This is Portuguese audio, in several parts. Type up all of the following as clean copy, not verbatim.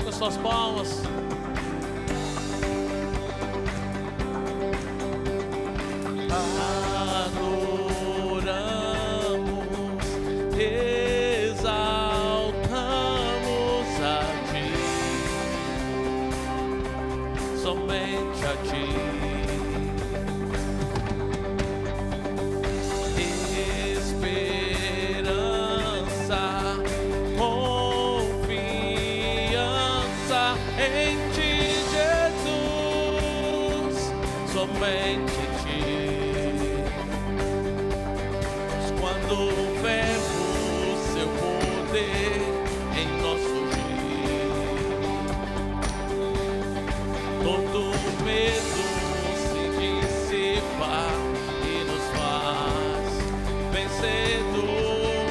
com suas palmas. Adoramos, exaltamos a Ti, somente a Ti. Esperança, confiança em Ti, Jesus, somente em Ti. Quando vemos Seu poder em nosso dia, todo medo se dissipa e nos faz vencedor.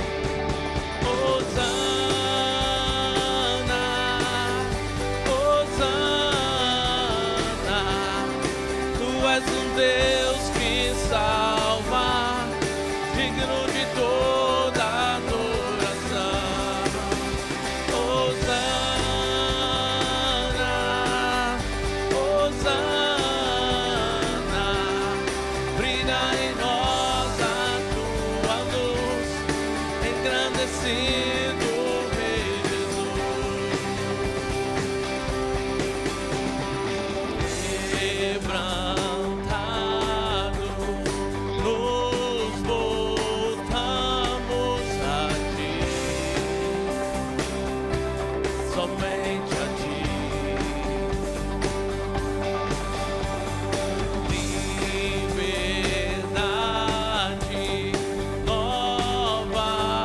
Hosana, Hosana, Tu és um Deus que salva, digno de toda adoração. Hosana, Hosana, brilha em nós a Tua luz, engrandecido Rei Jesus. Quebrantado, nos voltamos a Ti, somente a Ti. Liberdade, nova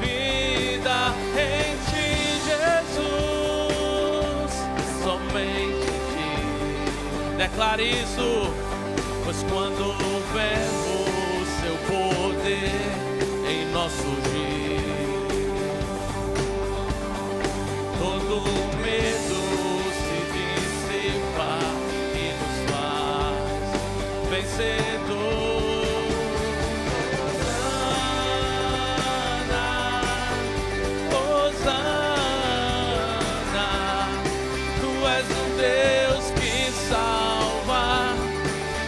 vida em Ti, Jesus, somente em Ti. Declare isso, pois quando vemos Seu poder em nosso dia, todo medo se dissipa e nos faz vencedor. Hosana, Tu és um Deus que salva,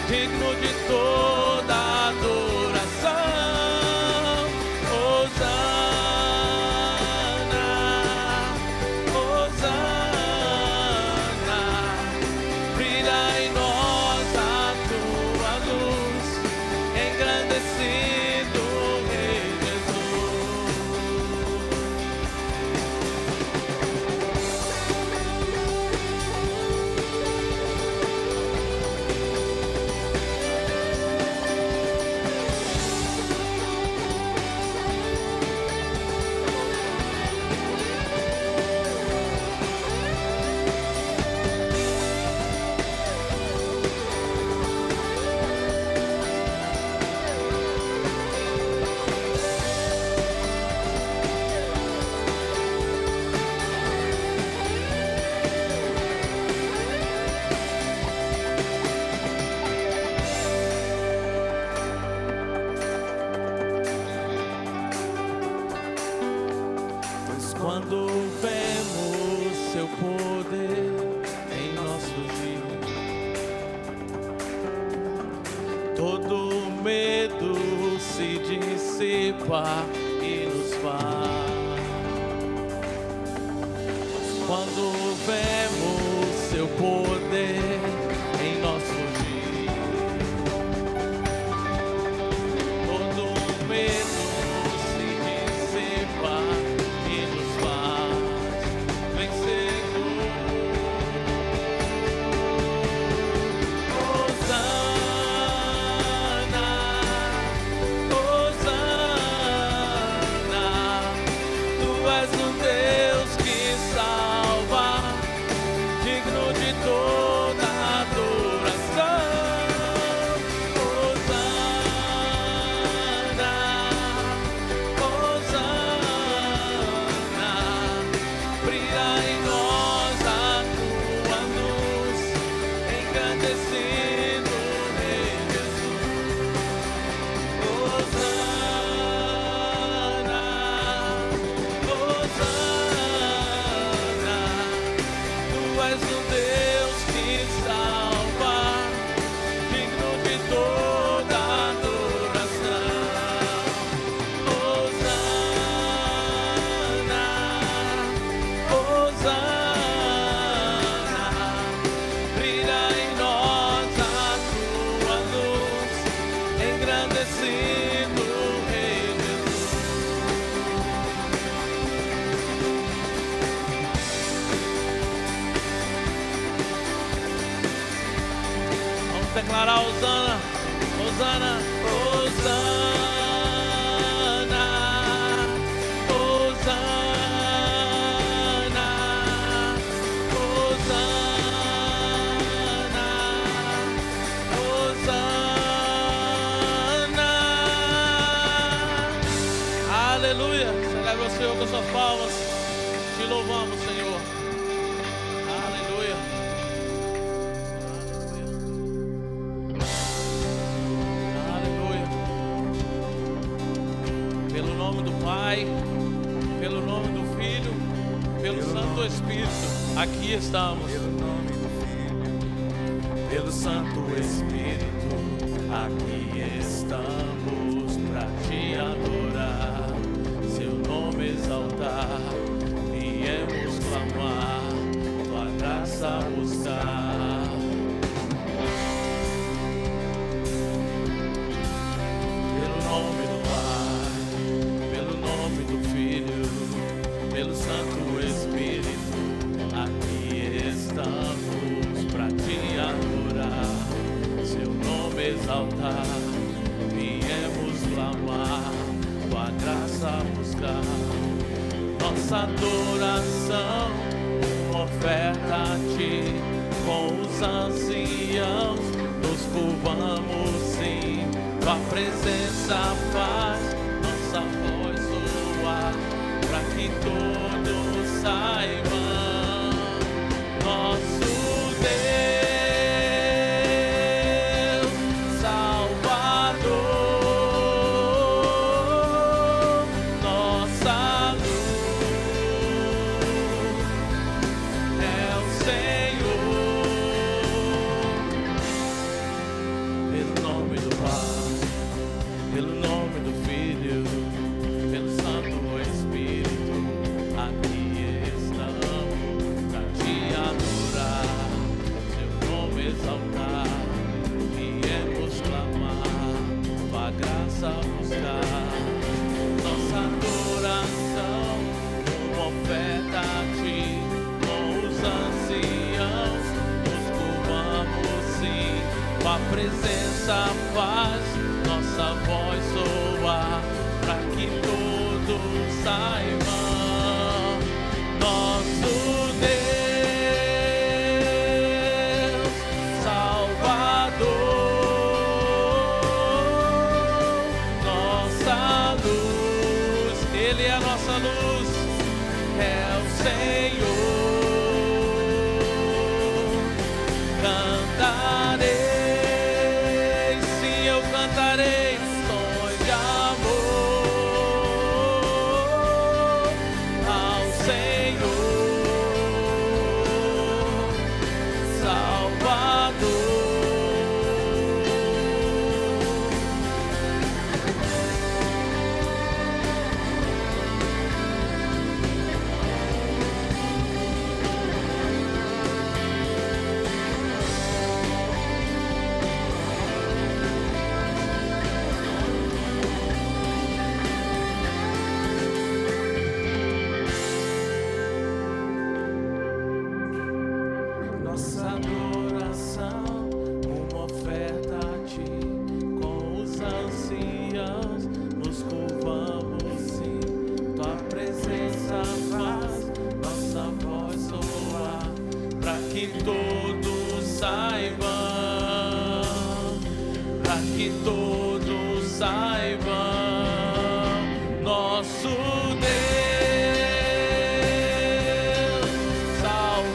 digno de toda adoração. Hosana, Hosana, brilha em nós a Tua luz, engrandecido Rei Jesus. Pois quando vemos Seu poder em nosso dia, todo medo se dissipa e nos faz. Quando vemos Seu poder em nosso dia, todo medo se dissipa e nos faz vencedor. Hosana, Hosana, Tu és um Deus que salva, digno de toda adoração. Hosana, Hosana, brilha em nós a Tua luz, engrandecido Rei Jesus. Hosana, Hosana, um Deus que salva, digno de toda adoração. Hosana, Hosana, brilha em nós a tua luz, engrandecido o Rei Jesus. Vamos declarar Hosana, Hosana, Hosana, Hosana, Hosana, Hosana. Aleluia. Celebra o Senhor com suas palmas. Te louvamos, Senhor. Aleluia. Aleluia. Pelo nome do Pai, pelo nome do Filho, pelo Santo Espírito, aqui estamos. Pelo nome do Filho, Pelo Santo Espírito, aqui estamos pra te adorar, seu nome exaltar, viemos clamar, tua graça buscar. Pelo nome do Pai, pelo nome do Filho, pelo Santo Espírito, aqui estamos pra te adorar, seu nome exaltar, viemos clamar, tua graça buscar. Nossa adoração, uma oferta a ti, com os anciãos nos curvamos sim, tua presença faz nossa voz soar, pra que todos saibam, nosso Deus Salvador, nossa luz é o Senhor. Pelo nome do Pai, pelo nome do Filho, pelo Santo Espírito, aqui estamos pra te adorar, seu nome exaltar, viemos clamar, tua graça buscar. Nossa adoração, uma oferta a ti, com os anciãos nos curvamos sim, tua presença faz nossa voz soar, pra que todos saibam, nosso Deus Salvador, nossa luz, Ele é a nossa luz, é o Senhor. Cantarei, sim, eu cantarei sons de amor ao Senhor Salvador. Nossa adoração, uma oferta a ti, com os anciãos nos curvamos sim, tua presença faz nossa voz soar, pra que todos saibam, pra que todos saibam, nosso Deus Salvador,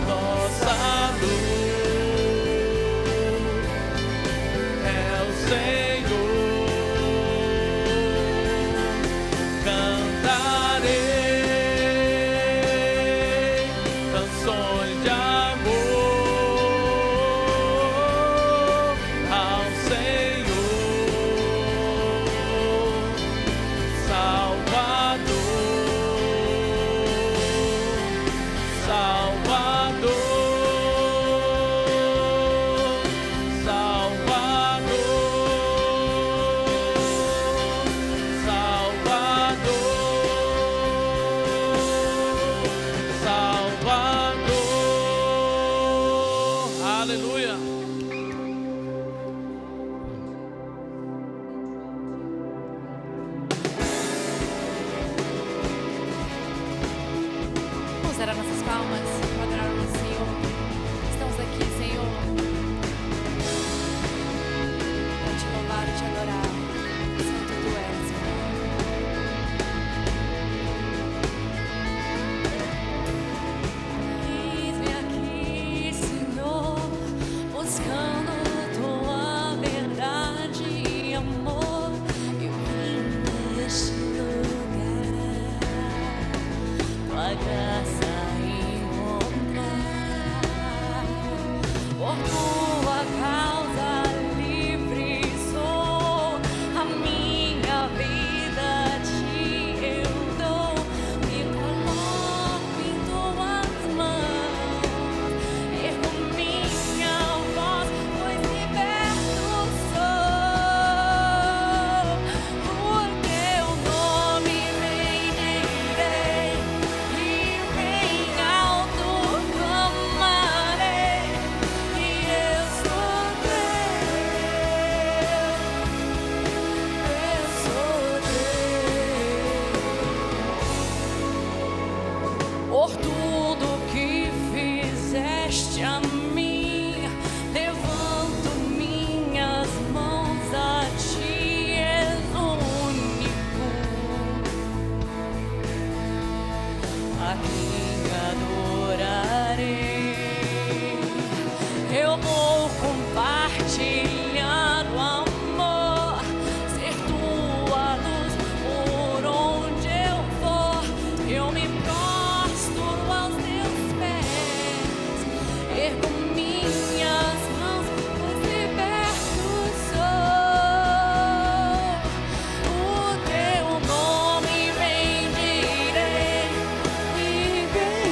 nossa luz é o Senhor. Cantarei, usar as nossas palmas para adorarmos o Senhor. Estamos aqui, Senhor, para te louvar e te adorar. Santo tu és, Senhor. Eis-me aqui, Senhor, buscando tua verdade e amor. Eu vim neste lugar, tua graça encontrar. Por tua causa livre sou, a minha vida te eu dou. Me coloco em tuas mãos, ergo minha voz, pois liberto sou. O teu nome bendirei e bem alto clamarei, e eu sou teu, por tudo que fizeste a mim, levanto minhas mãos a ti, és o único a quem adorarei. Eu vou compartilhar o amor, ser tua luz por onde eu for. Eu me prostro aos teus pés, ergo minhas mãos, pois liberto sou. O teu nome bendirei e bem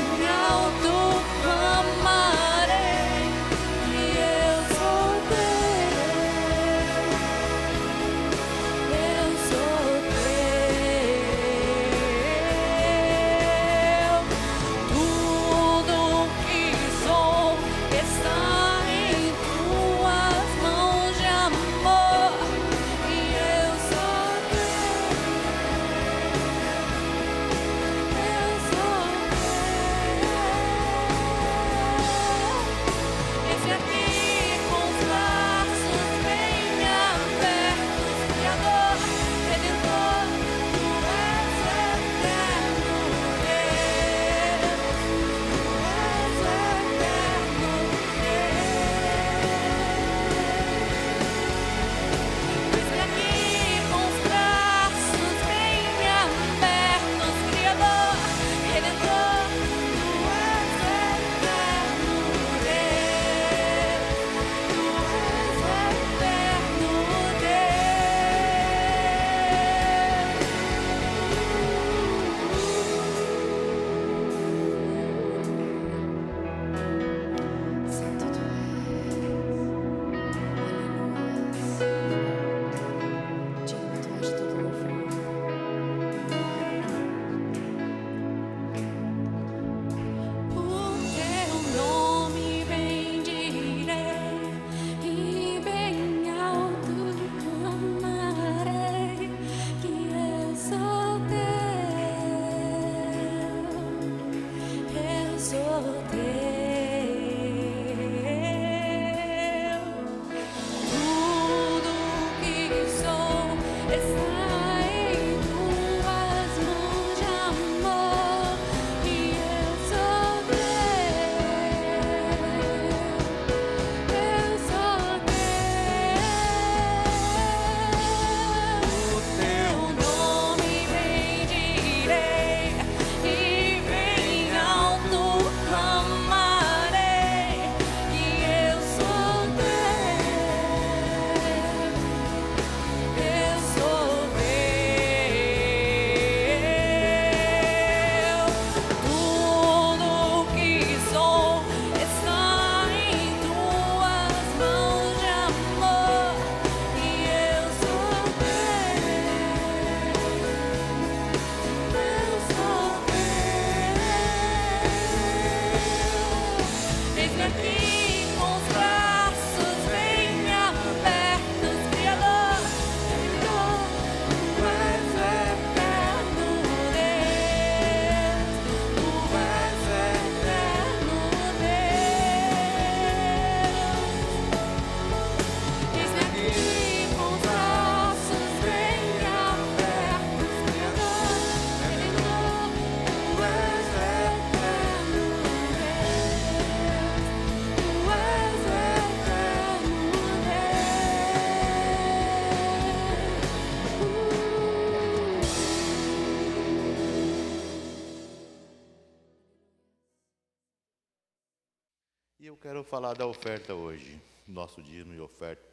E eu quero falar da oferta hoje. Nosso dízimo e oferta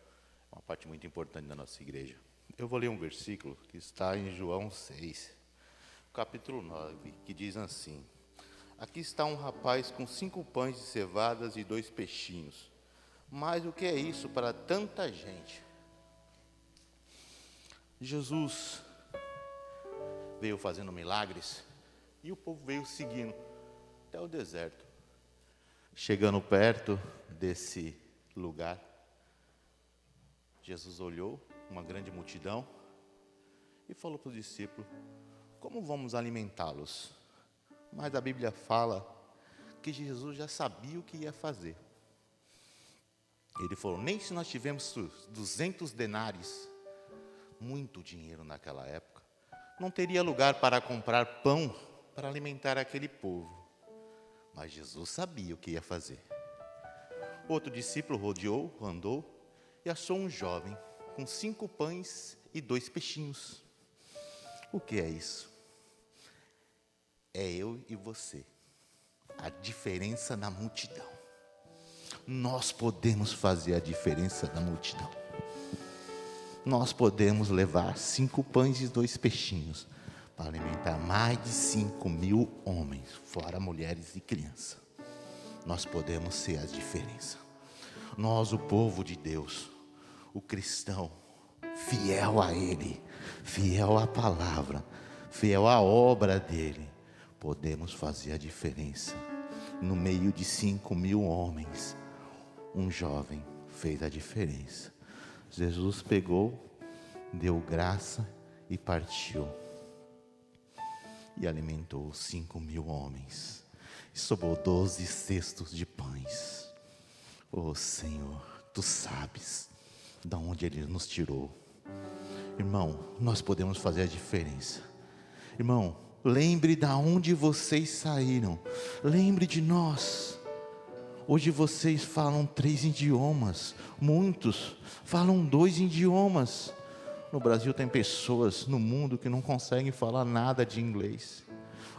é uma parte muito importante da nossa igreja. Eu vou ler um versículo que está em João 6, capítulo 9, que diz assim: aqui está um rapaz com 5 pães de cevadas e 2 peixinhos. Mas o que é isso para tanta gente? Jesus veio fazendo milagres e o povo veio seguindo até o deserto. Chegando perto desse lugar, Jesus olhou uma grande multidão e falou para os discípulos: como vamos alimentá-los? Mas a Bíblia fala que Jesus já sabia o que ia fazer. Ele falou: nem se nós tivéssemos 200 denários, muito dinheiro naquela época, não teria lugar para comprar pão para alimentar aquele povo. Mas Jesus sabia o que ia fazer. Outro discípulo rodeou, andou e achou um jovem com 5 pães e 2 peixinhos. O que é isso? É eu e você. A diferença na multidão. Nós podemos fazer a diferença na multidão. Nós podemos levar 5 pães e 2 peixinhos para alimentar mais de 5.000 homens, fora mulheres e crianças. Nós podemos ser a diferença. Nós, o povo de Deus, o cristão, fiel a Ele, fiel à palavra, fiel à obra dEle, podemos fazer a diferença. No meio de 5.000 homens, um jovem fez a diferença. Jesus pegou, deu graça e partiu. E alimentou 5.000 homens. E sobrou 12 cestos de pães. Oh Senhor, Tu sabes de onde Ele nos tirou. Irmão, nós podemos fazer a diferença. Irmão, lembre de onde vocês saíram. Lembre de nós. Hoje vocês falam 3 idiomas. Muitos falam 2 idiomas. No Brasil tem pessoas no mundo que não conseguem falar nada de inglês.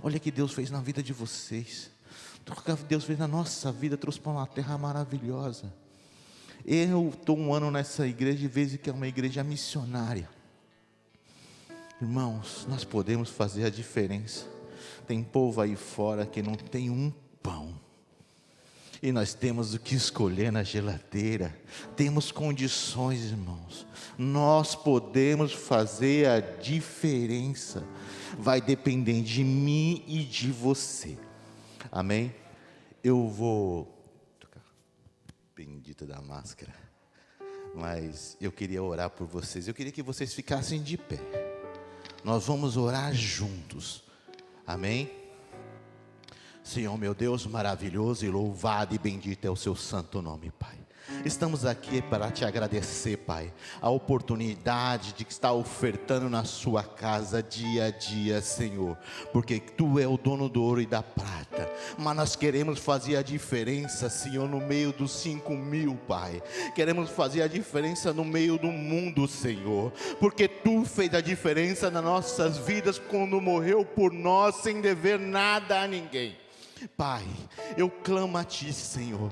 Olha o que Deus fez na vida de vocês. O que Deus fez na nossa vida, trouxe para uma terra maravilhosa. Eu estou um ano nessa igreja e vejo que é uma igreja missionária. Irmãos, nós podemos fazer a diferença. Tem povo aí fora que não tem um pão. E nós temos o que escolher na geladeira. Temos condições, irmãos. Nós podemos fazer a diferença. Vai depender de mim e de você. Amém? Eu vou... Bendita da máscara. Mas eu queria orar por vocês. Eu queria que vocês ficassem de pé. Nós vamos orar juntos. Amém? Senhor meu Deus maravilhoso e louvado e bendito é o seu santo nome, Pai. Estamos aqui para te agradecer, Pai, a oportunidade de estar ofertando na sua casa dia a dia, Senhor, porque Tu é o dono do ouro e da prata, mas nós queremos fazer a diferença, Senhor, no meio dos 5.000, Pai. Queremos fazer a diferença no meio do mundo, Senhor, porque Tu fez a diferença nas nossas vidas quando morreu por nós sem dever nada a ninguém. Pai, eu clamo a Ti, Senhor,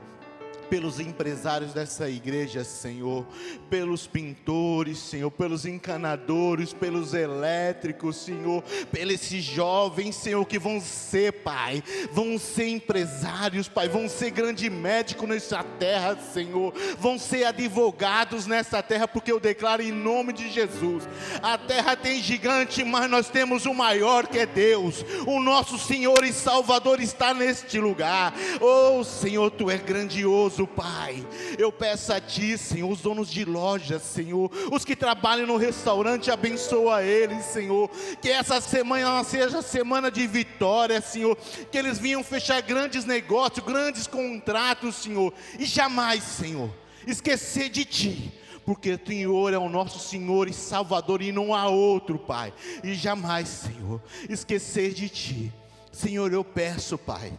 pelos empresários dessa igreja, Senhor, pelos pintores, Senhor, pelos encanadores, pelos elétricos, Senhor, pelos esses jovens, Senhor, que vão ser, Pai, vão ser empresários, Pai, vão ser grande médico nessa terra, Senhor, vão ser advogados nessa terra, porque eu declaro em nome de Jesus, a terra tem gigante, mas nós temos o maior que é Deus, o nosso Senhor e Salvador está neste lugar. Oh Senhor, Tu és grandioso, Pai. Eu peço a Ti, Senhor, os donos de lojas, Senhor, os que trabalham no restaurante, abençoa eles, Senhor, que essa semana seja semana de vitória, Senhor, que eles venham fechar grandes negócios, grandes contratos, Senhor, e jamais, Senhor, esquecer de Ti, porque o Senhor é o nosso Senhor e Salvador e não há outro, Pai, e jamais, Senhor, esquecer de Ti. Senhor, eu peço, Pai,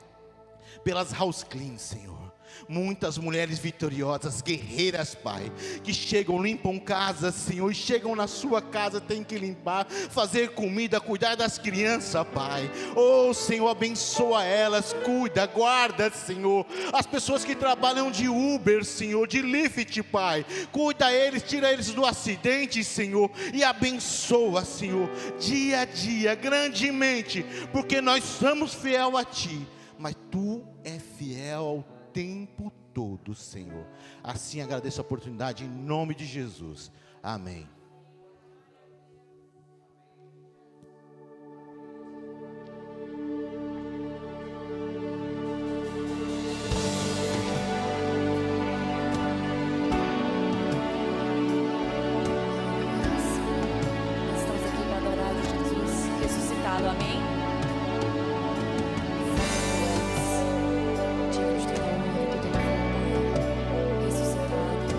pelas house clean, Senhor, Muitas mulheres vitoriosas, guerreiras, Pai, que chegam, limpam casa, Senhor, e chegam na sua casa, tem que limpar, fazer comida, cuidar das crianças, Pai. Oh, Senhor, abençoa elas, cuida, guarda, Senhor. As pessoas que trabalham de Uber, Senhor, de Lyft, Pai, cuida eles, tira eles do acidente, Senhor, e abençoa, Senhor, dia a dia, grandemente, porque nós somos fiel a Ti, mas Tu é fiel ao tempo todo, Senhor. Assim agradeço a oportunidade em nome de Jesus. Amém. Estamos aqui para adorar a Jesus ressuscitado, amém? Dignos de honra, tudo louvor, ressuscitado,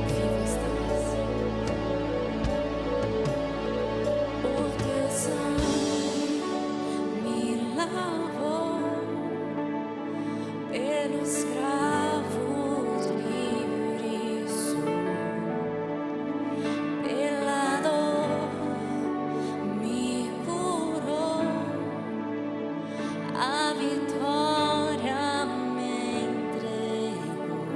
vivo estás. Por teu sangue me lavou, pelos cravos livre sou. Pela dor me curou, a vitória me entregou.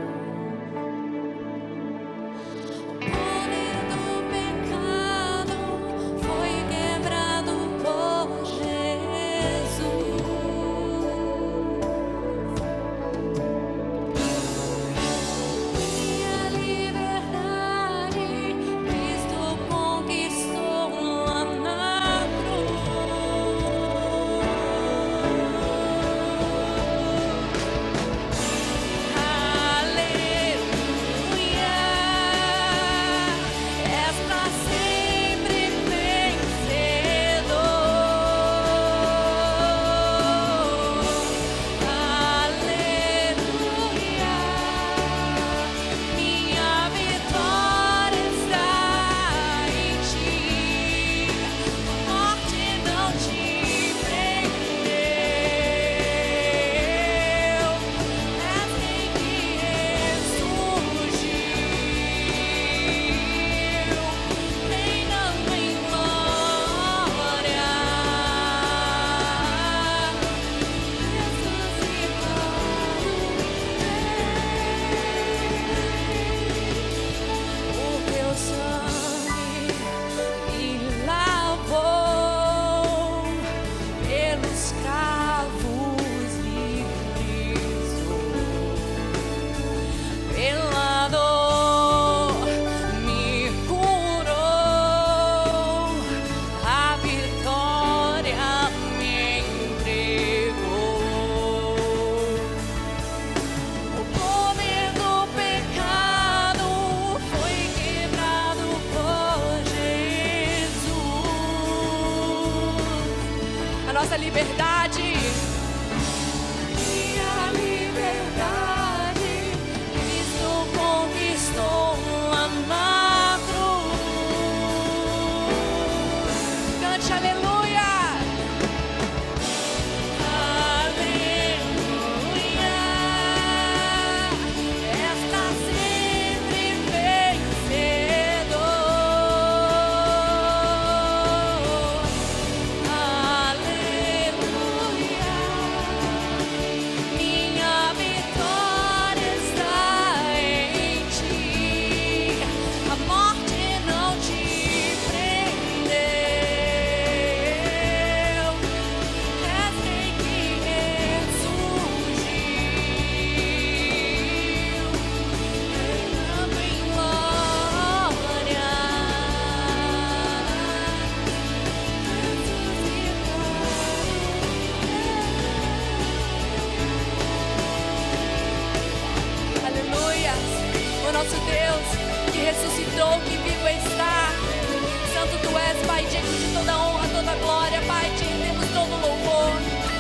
O poder do pecado foi quebrado por Jesus. Minha liberdade Cristo conquistou lá na cruz. Aleluia, és pra sempre vencedor. Aleluia, minha vitória está em Ti, a morte não te prendeu, és quem que ressurgiu, reinando em glória, o teu sangue me lavou, pelos cravos livres sou. Pela dor me curou, a vitória me entregou. O poder do pecado foi quebrado por Jesus. A nossa liberdade, minha liberdade, Cristo conquistou lá na cruz. Cante aleluia. Aleluia, és pra sempre vencedor. Aleluia, minha vitória está em Ti, a morte não te prendeu, és quem que ressurgiu, reinando em glória, aleluia, o nosso Deus que ressuscitou, que vivo está. Santo Tu és, Pai, digno de toda honra, toda glória, Pai, te rendemos todo louvor,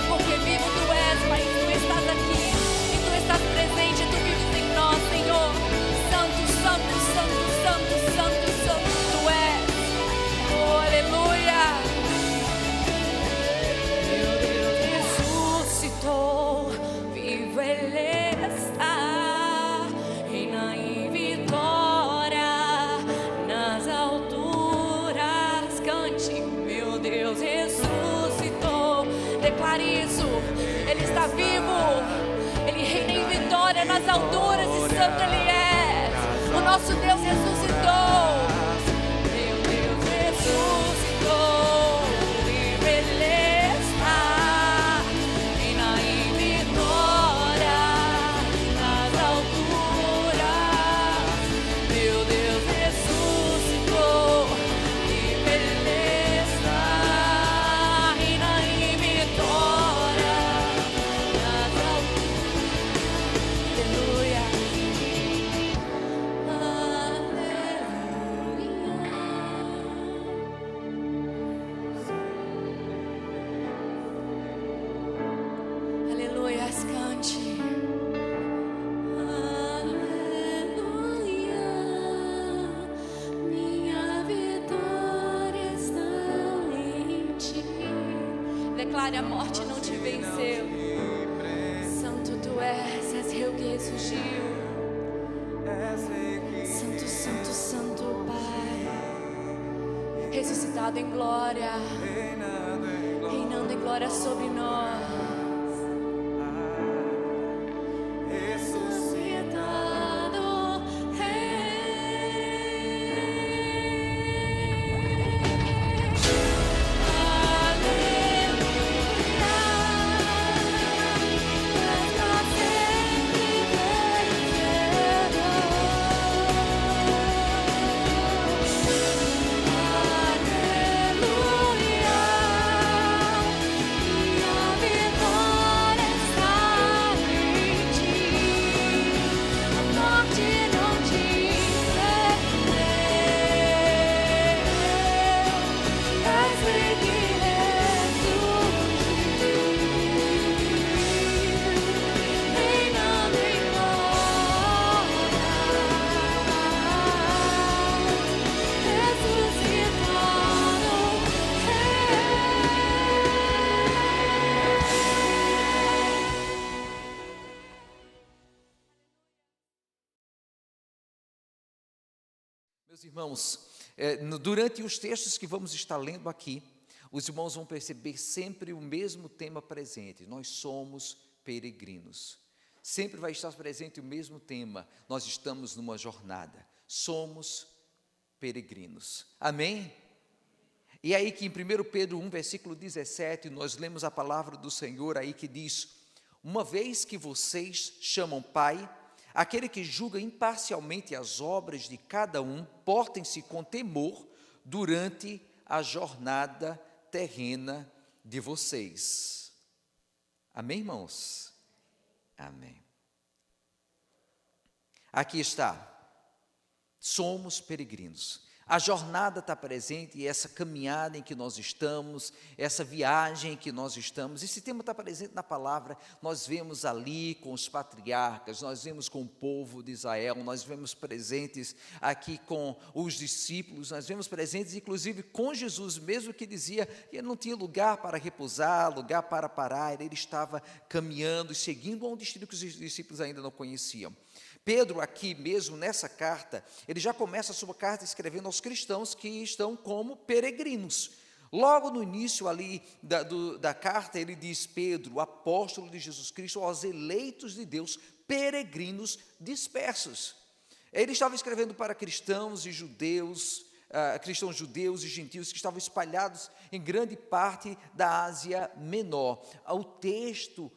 porque vivo Tu és, Pai, Tu estás aqui, e Tu estás presente, Tu vives em nós, Senhor. Santo, santo, santo, santo, santo, santo Tu és. Oh, aleluia. Meu Deus ressuscitou, vivo Ele nas alturas e santo Ele é. O nosso Deus ressuscitou. Meu Deus ressuscitou. Ele está reina em vitória nas alturas. Meu Deus ressuscitou. Ele está reina em vitória nas alturas. Aleluia. Aleluia, cante. Aleluia, minha vitória está em ti. Declare: a morte não te venceu. Santo tu és rei que ressurgiu. Santo, santo, santo Pai, ressuscitado em glória, reinando em glória sobre nós. Ressuscitado Meus irmãos, durante os textos que vamos estar lendo aqui, os irmãos vão perceber sempre o mesmo tema presente: nós somos peregrinos. Sempre vai estar presente o mesmo tema: nós estamos numa jornada, somos peregrinos. Amém? E aí que em 1 Pedro 1, versículo 17, nós lemos a palavra do Senhor aí que diz: uma vez que vocês chamam Pai aquele que julga imparcialmente as obras de cada um, portem-se com temor durante a jornada terrena de vocês. Amém, irmãos? Amém. Aqui está, somos peregrinos. A jornada está presente, e essa caminhada em que nós estamos, essa viagem em que nós estamos, esse tema está presente na palavra. Nós vemos ali com os patriarcas, nós vemos com o povo de Israel, nós vemos presentes aqui com os discípulos, nós vemos presentes inclusive com Jesus, mesmo que dizia que ele não tinha lugar para repousar, lugar para parar, ele estava caminhando e seguindo a um destino que os discípulos ainda não conheciam. Pedro aqui mesmo nessa carta, ele já começa a sua carta escrevendo aos cristãos que estão como peregrinos. Logo no início ali da carta, ele diz: Pedro, apóstolo de Jesus Cristo, aos eleitos de Deus, peregrinos dispersos. Ele estava escrevendo para cristãos e judeus, cristãos judeus e gentios que estavam espalhados em grande parte da Ásia Menor. O texto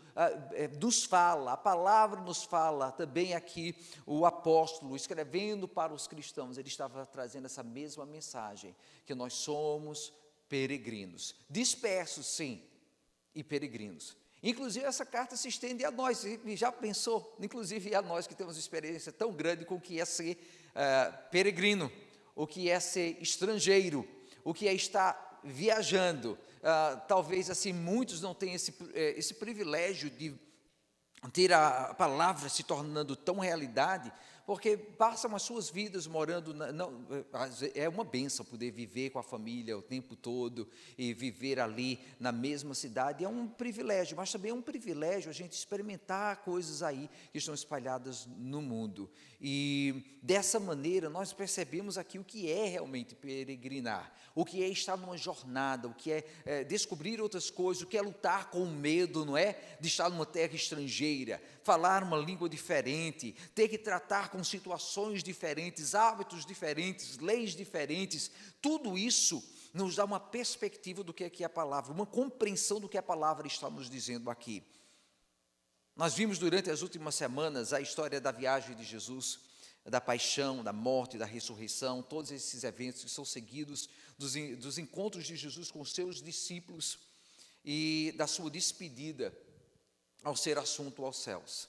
nos fala, a palavra nos fala também aqui, o apóstolo escrevendo para os cristãos, ele estava trazendo essa mesma mensagem, que nós somos peregrinos, dispersos sim, e peregrinos. Inclusive essa carta se estende a nós, e já pensou, inclusive a nós que temos experiência tão grande com o que é ser peregrino, o que é ser estrangeiro, o que é estar viajando. Talvez assim muitos não tenham esse privilégio de ter a palavra se tornando tão realidade, porque passam as suas vidas morando, é uma bênção poder viver com a família o tempo todo e viver ali na mesma cidade, é um privilégio, mas também é um privilégio a gente experimentar coisas aí que estão espalhadas no mundo. E dessa maneira nós percebemos aqui o que é realmente peregrinar, o que é estar numa jornada, o que é descobrir outras coisas, o que é lutar com o medo, não é? De estar numa terra estrangeira, falar uma língua diferente, ter que tratar com situações diferentes, hábitos diferentes, leis diferentes, tudo isso nos dá uma perspectiva do que é a palavra, uma compreensão do que a palavra está nos dizendo aqui. Nós vimos durante as últimas semanas a história da viagem de Jesus, da paixão, da morte, da ressurreição, todos esses eventos que são seguidos dos encontros de Jesus com os seus discípulos e da sua despedida ao ser assunto aos céus.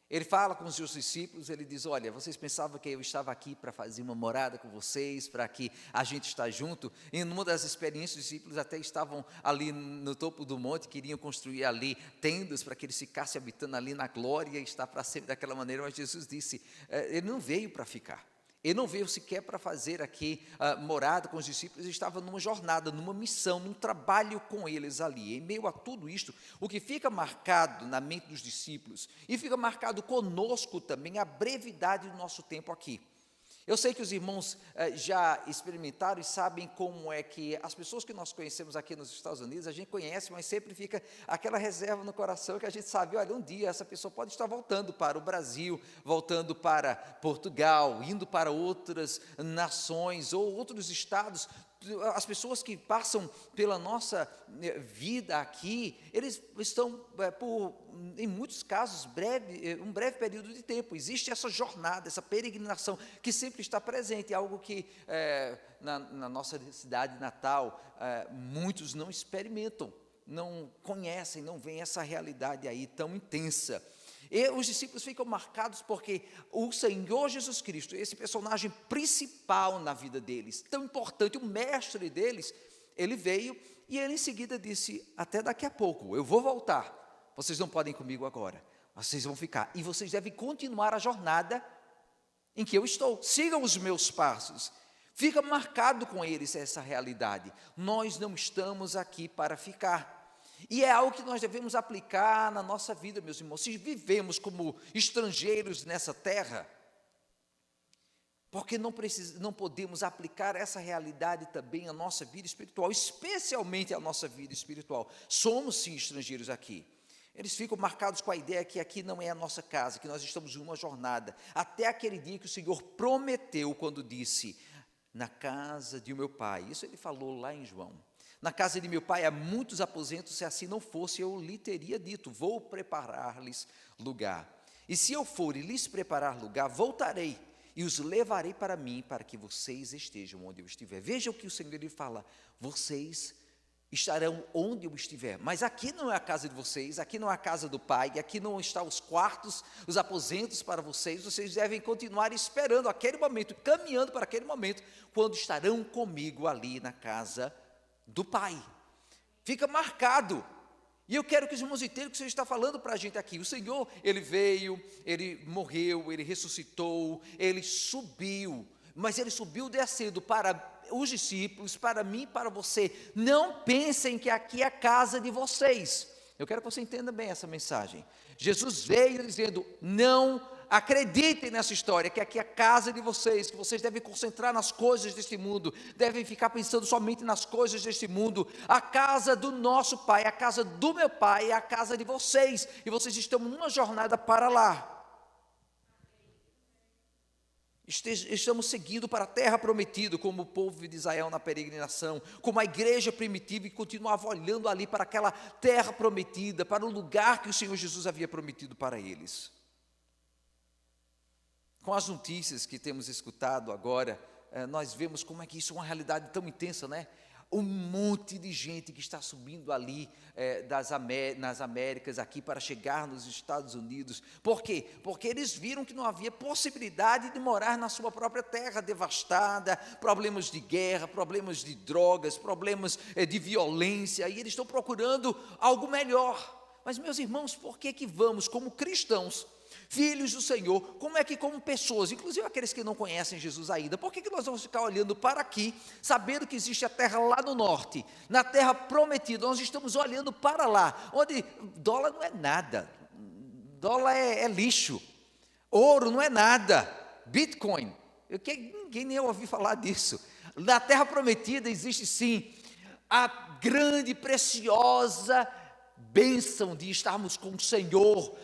Ele fala com os seus discípulos, ele diz, olha, vocês pensavam que eu estava aqui para fazer uma morada com vocês, para que a gente está junto? E numa das experiências, os discípulos até estavam ali no topo do monte, queriam construir ali tendas para que eles ficassem habitando ali na glória e estar para sempre daquela maneira, mas Jesus disse, ele não veio para ficar. Ele não veio sequer para fazer aqui morada com os discípulos, ele estava numa jornada, numa missão, num trabalho com eles ali. Em meio a tudo isto, o que fica marcado na mente dos discípulos, e fica marcado conosco também, a brevidade do nosso tempo aqui. Eu sei que os irmãos já experimentaram e sabem como é que as pessoas que nós conhecemos aqui nos Estados Unidos, a gente conhece, mas sempre fica aquela reserva no coração que a gente sabe, olha, um dia essa pessoa pode estar voltando para o Brasil, voltando para Portugal, indo para outras nações ou outros estados. As pessoas que passam pela nossa vida aqui, eles estão, em muitos casos, um breve período de tempo. Existe essa jornada, essa peregrinação, que sempre está presente, algo que na nossa cidade natal, muitos não experimentam, não conhecem, não veem essa realidade aí tão intensa. E os discípulos ficam marcados porque o Senhor Jesus Cristo, esse personagem principal na vida deles, tão importante, o mestre deles, ele veio e ele em seguida disse, até daqui a pouco, eu vou voltar, vocês não podem ir comigo agora, vocês vão ficar, e vocês devem continuar a jornada em que eu estou, sigam os meus passos. Fica marcado com eles essa realidade, nós não estamos aqui para ficar. E é algo que nós devemos aplicar na nossa vida, meus irmãos. Se vivemos como estrangeiros nessa terra, porque não podemos aplicar essa realidade também à nossa vida espiritual, especialmente à nossa vida espiritual. Somos sim estrangeiros aqui. Eles ficam marcados com a ideia que aqui não é a nossa casa, que nós estamos em uma jornada, até aquele dia que o Senhor prometeu quando disse, na casa de meu pai. Isso ele falou lá em João. Na casa de meu pai há muitos aposentos, se assim não fosse, eu lhe teria dito, vou preparar-lhes lugar. E se eu for e lhes preparar lugar, voltarei e os levarei para mim, para que vocês estejam onde eu estiver. Veja o que o Senhor lhe fala, vocês estarão onde eu estiver, mas aqui não é a casa de vocês, aqui não é a casa do Pai, aqui não estão os quartos, os aposentos para vocês devem continuar esperando aquele momento, caminhando para aquele momento, quando estarão comigo ali na casa do Pai. Fica marcado. E eu quero que os irmãos entendam o que o Senhor está falando para a gente aqui. O Senhor, Ele veio, Ele morreu, Ele ressuscitou, Ele subiu, mas Ele subiu descendo para os discípulos, para mim e para você. Não pensem que aqui é a casa de vocês. Eu quero que você entenda bem essa mensagem. Jesus veio dizendo, não acreditem nessa história, que aqui é a casa de vocês, que vocês devem concentrar nas coisas deste mundo, devem ficar pensando somente nas coisas deste mundo. A casa do nosso Pai, a casa do meu Pai é a casa de vocês, e vocês estão numa jornada para lá. Estamos seguindo para a terra prometida, como o povo de Israel na peregrinação, como a igreja primitiva, e continuava olhando ali para aquela terra prometida, para o lugar que o Senhor Jesus havia prometido para eles. Com as notícias que temos escutado agora, nós vemos como é que isso é uma realidade tão intensa, né? Um monte de gente que está subindo ali nas Américas, aqui para chegar nos Estados Unidos. Por quê? Porque eles viram que não havia possibilidade de morar na sua própria terra devastada, problemas de guerra, problemas de drogas, problemas de violência, e eles estão procurando algo melhor. Mas, meus irmãos, por que vamos, como cristãos, Filhos do Senhor, como é que como pessoas, inclusive aqueles que não conhecem Jesus ainda, por que nós vamos ficar olhando para aqui, sabendo que existe a terra lá no norte, na terra prometida, nós estamos olhando para lá, onde dólar não é nada, dólar é lixo, ouro não é nada, Bitcoin, ninguém nem ouviu falar disso. Na terra prometida existe sim a grande, preciosa bênção de estarmos com o Senhor,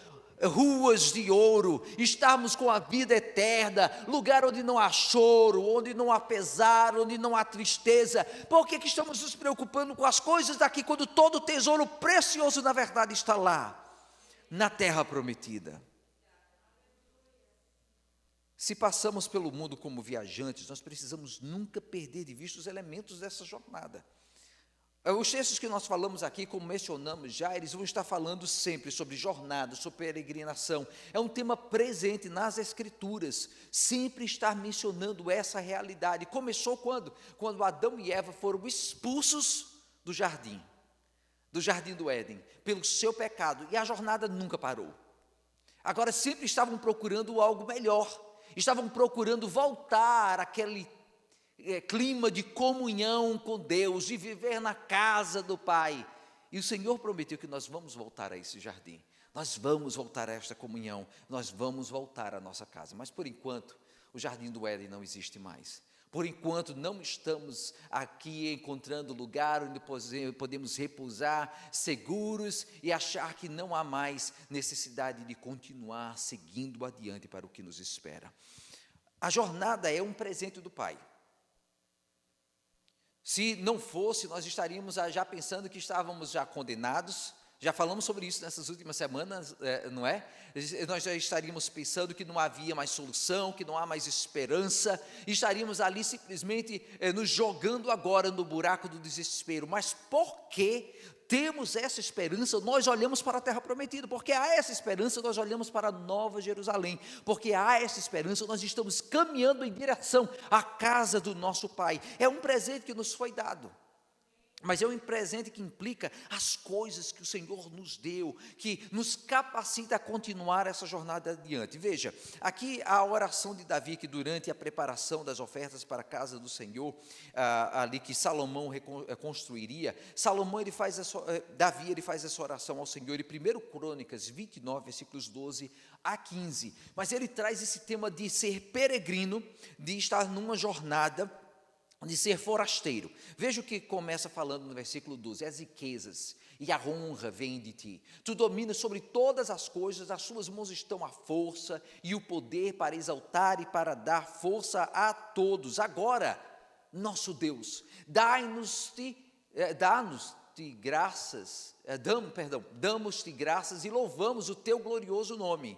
ruas de ouro, estarmos com a vida eterna, lugar onde não há choro, onde não há pesar, onde não há tristeza. Por que estamos nos preocupando com as coisas daqui, quando todo o tesouro precioso na verdade está lá, na terra prometida? Se passamos pelo mundo como viajantes, nós precisamos nunca perder de vista os elementos dessa jornada. Os textos que nós falamos aqui, como mencionamos já, eles vão estar falando sempre sobre jornada, sobre peregrinação. É um tema presente nas Escrituras, sempre estar mencionando essa realidade. Começou quando? Quando Adão e Eva foram expulsos do jardim do Éden, pelo seu pecado, e a jornada nunca parou. Agora sempre estavam procurando algo melhor, estavam procurando voltar àquele clima de comunhão com Deus, de viver na casa do Pai. E o Senhor prometeu que nós vamos voltar a esse jardim, nós vamos voltar a esta comunhão, nós vamos voltar à nossa casa. Mas por enquanto, o jardim do Éden não existe mais. Por enquanto, não estamos aqui encontrando lugar onde podemos repousar seguros e achar que não há mais necessidade de continuar seguindo adiante para o que nos espera. A jornada é um presente do Pai. Se não fosse, nós estaríamos já pensando que estávamos já condenados. Já falamos sobre isso nessas últimas semanas, não é? Nós já estaríamos pensando que não havia mais solução, que não há mais esperança, e estaríamos ali simplesmente nos jogando agora no buraco do desespero. Mas por que temos essa esperança? Nós olhamos para a terra prometida, porque há essa esperança, nós olhamos para a Nova Jerusalém, porque há essa esperança, nós estamos caminhando em direção à casa do nosso Pai. É um presente que nos foi dado, mas é um presente que implica as coisas que o Senhor nos deu, que nos capacita a continuar essa jornada adiante. Veja, aqui a oração de Davi, que durante a preparação das ofertas para a casa do Senhor, ali que Salomão construiria, Davi ele faz essa oração ao Senhor, em 1 Crônicas 29, versículos 12 a 15, mas ele traz esse tema de ser peregrino, de estar numa jornada, de ser forasteiro. Veja o que começa falando no versículo 12: as riquezas e a honra vêm de ti, tu dominas sobre todas as coisas, as suas mãos estão a força e o poder para exaltar e para dar força a todos. Agora, nosso Deus, damos-te graças e louvamos o teu glorioso nome.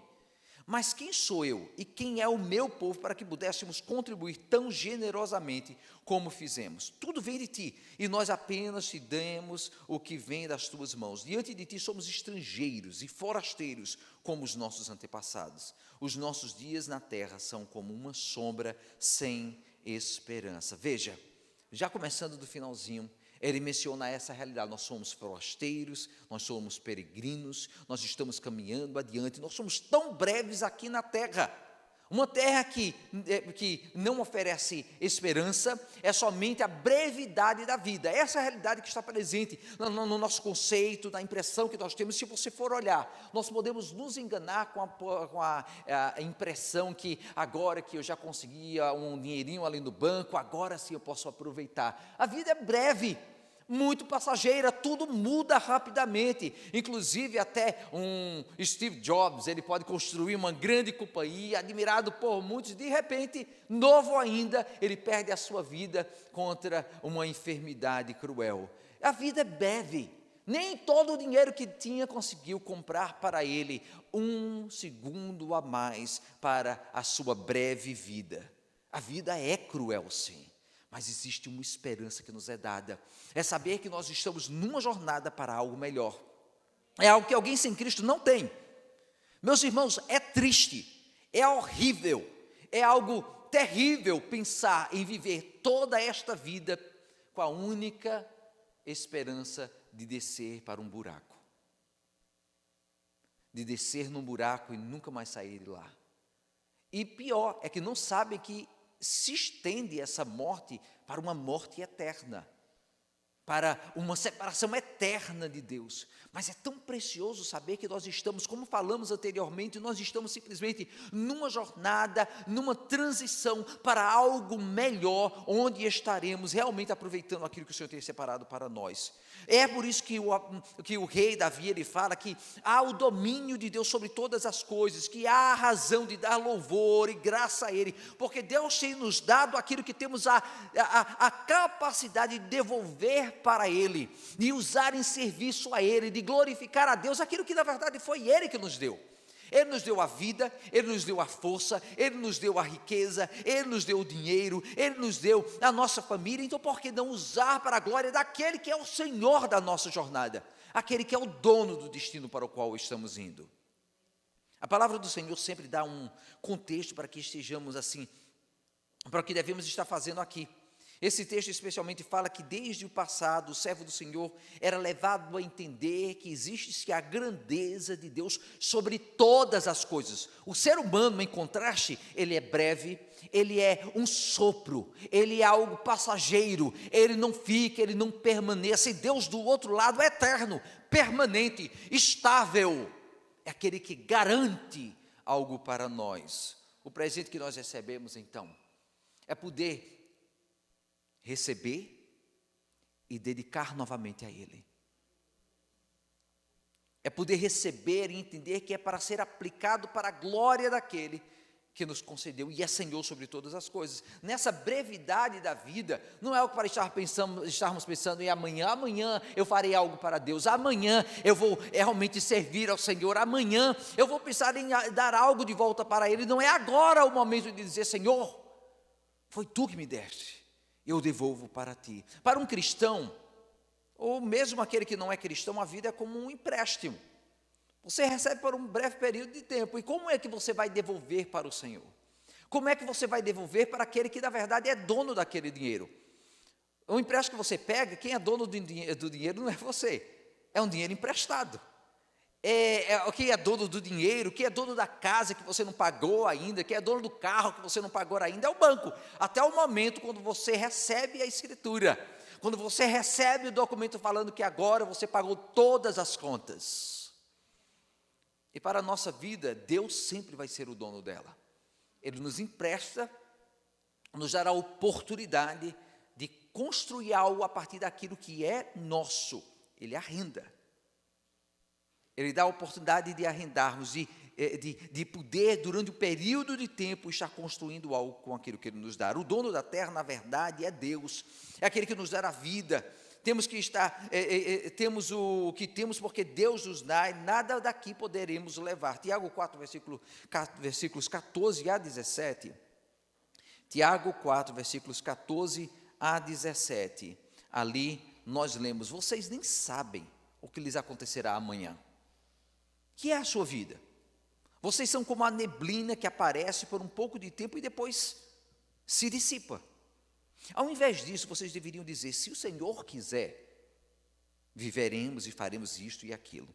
Mas quem sou eu e quem é o meu povo para que pudéssemos contribuir tão generosamente como fizemos? Tudo vem de ti, e nós apenas te demos o que vem das tuas mãos. Diante de ti somos estrangeiros e forasteiros, como os nossos antepassados. Os nossos dias na terra são como uma sombra sem esperança. Veja, já começando do finalzinho, ele menciona essa realidade: nós somos forasteiros, nós somos peregrinos, nós estamos caminhando adiante, nós somos tão breves aqui na terra, uma terra que não oferece esperança, é somente a brevidade da vida. Essa é a realidade que está presente no nosso conceito, na impressão que nós temos. Se você for olhar, nós podemos nos enganar com a impressão que agora que eu já consegui um dinheirinho ali no banco, agora sim eu posso aproveitar. A vida é breve, muito passageira, tudo muda rapidamente. Inclusive até um Steve Jobs, ele pode construir uma grande companhia, admirado por muitos, de repente, novo ainda, ele perde a sua vida contra uma enfermidade cruel. A vida é breve, nem todo o dinheiro que tinha conseguiu comprar para ele um segundo a mais para a sua breve vida. A vida é cruel, sim. Mas existe uma esperança que nos é dada, é saber que nós estamos numa jornada para algo melhor, é algo que alguém sem Cristo não tem. Meus irmãos, é triste, é horrível, é algo terrível pensar em viver toda esta vida com a única esperança de descer para um buraco. de descer num buraco e nunca mais sair de lá. E pior, é que não sabem que se estende essa morte para uma morte eterna, para uma separação eterna de Deus. Mas é tão precioso saber que nós estamos, como falamos anteriormente, nós estamos simplesmente numa jornada, numa transição para algo melhor, onde estaremos realmente aproveitando aquilo que o Senhor tem separado para nós. É por isso que o rei Davi, ele fala que há o domínio de Deus sobre todas as coisas, que há a razão de dar louvor e graça a Ele, porque Deus tem nos dado aquilo que temos a capacidade de devolver para Ele, de usar em serviço a Ele, de glorificar a Deus, aquilo que na verdade foi Ele que nos deu. Ele nos deu a vida, Ele nos deu a força, Ele nos deu a riqueza, Ele nos deu o dinheiro, Ele nos deu a nossa família. Então por que não usar para a glória daquele que é o Senhor da nossa jornada, aquele que é o dono do destino para o qual estamos indo? A palavra do Senhor sempre dá um contexto para que estejamos assim, para o que devemos estar fazendo aqui. Esse texto especialmente fala que desde o passado o servo do Senhor era levado a entender que existe a grandeza de Deus sobre todas as coisas. O ser humano, em contraste, ele é breve, ele é um sopro, ele é algo passageiro, ele não fica, ele não permanece. E Deus do outro lado é eterno, permanente, estável, é aquele que garante algo para nós. O presente que nós recebemos então é poder receber e dedicar novamente a Ele. É poder receber e entender que é para ser aplicado para a glória daquele que nos concedeu e é Senhor sobre todas as coisas. Nessa brevidade da vida, não é algo para estarmos pensando em amanhã eu farei algo para Deus, amanhã eu vou realmente servir ao Senhor, amanhã eu vou pensar em dar algo de volta para Ele. Não é agora o momento de dizer: Senhor, foi Tu que me deste, eu devolvo para Ti. Para um cristão, ou mesmo aquele que não é cristão, a vida é como um empréstimo. Você recebe por um breve período de tempo, e como é que você vai devolver para o Senhor? Como é que você vai devolver para aquele que na verdade é dono daquele dinheiro? O empréstimo que você pega, quem é dono do dinheiro não é você, é um dinheiro emprestado. Quem é dono do dinheiro, quem é dono da casa que você não pagou ainda, quem é dono do carro que você não pagou ainda, é o banco. Até o momento quando você recebe a escritura, quando você recebe o documento falando que agora você pagou todas as contas. E para a nossa vida, Deus sempre vai ser o dono dela. Ele nos empresta, nos dará a oportunidade de construir algo a partir daquilo que é nosso. Ele arrenda. Ele dá a oportunidade de arrendarmos, de poder, durante um período de tempo, estar construindo algo com aquilo que Ele nos dá. O dono da terra, na verdade, é Deus. É aquele que nos dá a vida. Temos que estar, temos o que temos porque Deus nos dá, e nada daqui poderemos levar. Tiago 4, versículos 14 a 17. Tiago 4, versículos 14 a 17. Ali nós lemos: vocês nem sabem o que lhes acontecerá amanhã. Que é a sua vida? Vocês são como a neblina que aparece por um pouco de tempo e depois se dissipa. Ao invés disso, vocês deveriam dizer: se o Senhor quiser, viveremos e faremos isto e aquilo.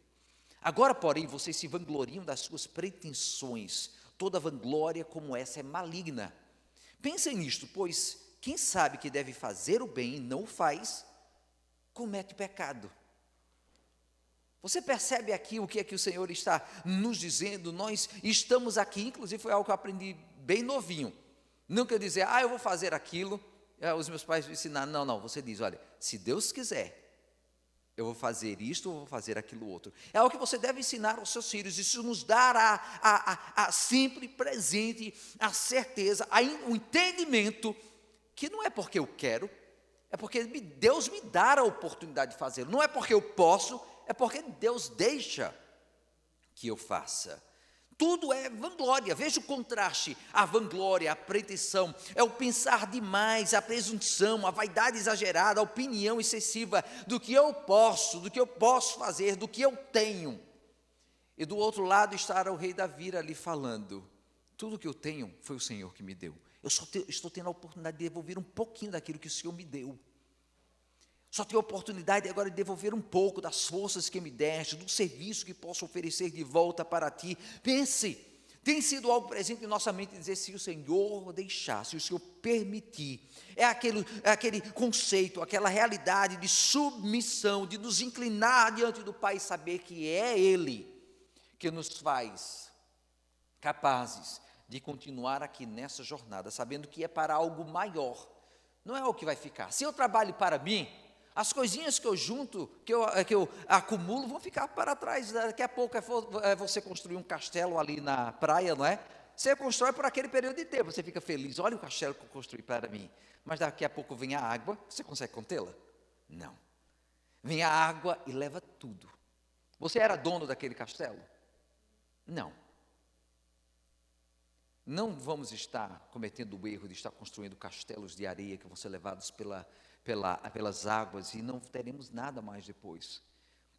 Agora, porém, vocês se vangloriam das suas pretensões. Toda vanglória como essa é maligna. Pensem nisto, pois quem sabe que deve fazer o bem e não o faz, comete pecado. Você percebe aqui o que é que o Senhor está nos dizendo? Nós estamos aqui, inclusive foi algo que eu aprendi bem novinho. Nunca dizer: eu vou fazer aquilo. Os meus pais me ensinaram. Não, você diz: olha, se Deus quiser, eu vou fazer isto ou vou fazer aquilo outro. É algo que você deve ensinar aos seus filhos. Isso nos dará a sempre presente, a certeza, o entendimento que não é porque eu quero, é porque Deus me dá a oportunidade de fazê-lo. Não é porque eu posso, é porque Deus deixa que eu faça. Tudo é vanglória. Veja o contraste: a vanglória, a pretensão, é o pensar demais, a presunção, a vaidade exagerada, a opinião excessiva do que eu posso fazer, do que eu tenho. E do outro lado está o rei Davi ali falando: tudo que eu tenho foi o Senhor que me deu. Eu só estou tendo a oportunidade de devolver um pouquinho daquilo que o Senhor me deu. Só tenho a oportunidade agora de devolver um pouco das forças que me deste, do serviço que posso oferecer de volta para ti. Pense, tem sido algo presente em nossa mente dizer, se o Senhor deixar, se o Senhor permitir, é aquele conceito, aquela realidade de submissão, de nos inclinar diante do Pai e saber que é Ele que nos faz capazes de continuar aqui nessa jornada, sabendo que é para algo maior, não é o que vai ficar. Se eu trabalho para mim, as coisinhas que eu junto, que eu acumulo, vão ficar para trás. Daqui a pouco é você construir um castelo ali na praia, não é? Você constrói por aquele período de tempo, você fica feliz, olha o castelo que eu construí para mim. Mas daqui a pouco vem a água, você consegue contê-la? Não. Vem a água e leva tudo. Você era dono daquele castelo? Não. Não vamos estar cometendo o erro de estar construindo castelos de areia que vão ser levados pelas águas e não teremos nada mais depois.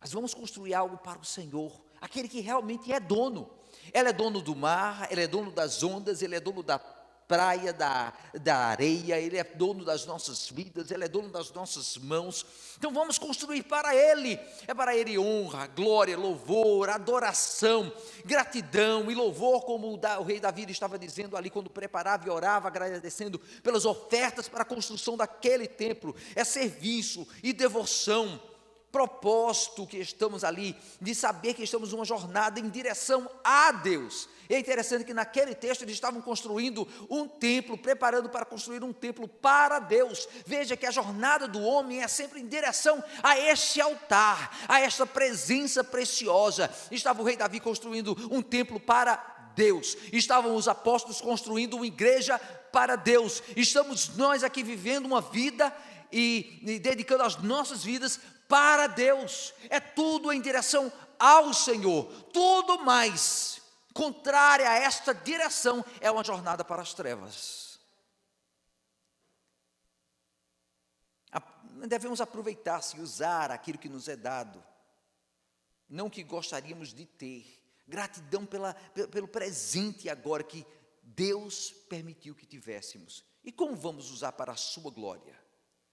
Mas vamos construir algo para o Senhor, aquele que realmente é dono. Ele é dono do mar, Ele é dono das ondas, Ele é dono da praia, da areia, Ele é dono das nossas vidas, Ele é dono das nossas mãos. Então vamos construir para Ele. É para Ele honra, glória, louvor, adoração, gratidão e louvor, como o rei Davi estava dizendo ali quando preparava e orava, agradecendo pelas ofertas para a construção daquele templo. É serviço e devoção, propósito que estamos ali, de saber que estamos numa jornada em direção a Deus. E é interessante que naquele texto eles estavam construindo um templo, preparando para construir um templo para Deus. Veja que a jornada do homem é sempre em direção a este altar, a esta presença preciosa. Estava o rei Davi construindo um templo para Deus, estavam os apóstolos construindo uma igreja para Deus. Estamos nós aqui vivendo uma vida e dedicando as nossas vidas para Deus. É tudo em direção ao Senhor. Tudo mais contrária a esta direção é uma jornada para as trevas. Devemos aproveitar-se e usar aquilo que nos é dado, não que gostaríamos de ter. Gratidão pelo presente agora que Deus permitiu que tivéssemos. E como vamos usar para a sua glória?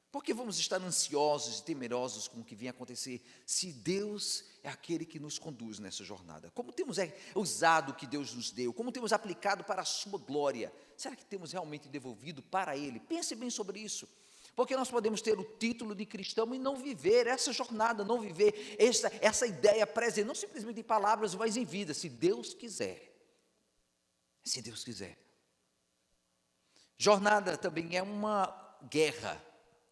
Porque vamos estar ansiosos e temerosos com o que vem acontecer, se Deus é aquele que nos conduz nessa jornada? Como temos usado o que Deus nos deu? Como temos aplicado para a sua glória? Será que temos realmente devolvido para Ele? Pense bem sobre isso. Porque nós podemos ter o título de cristão e não viver essa jornada, não viver essa ideia presente, não simplesmente em palavras, mas em vida, se Deus quiser. Se Deus quiser. Jornada também é uma guerra,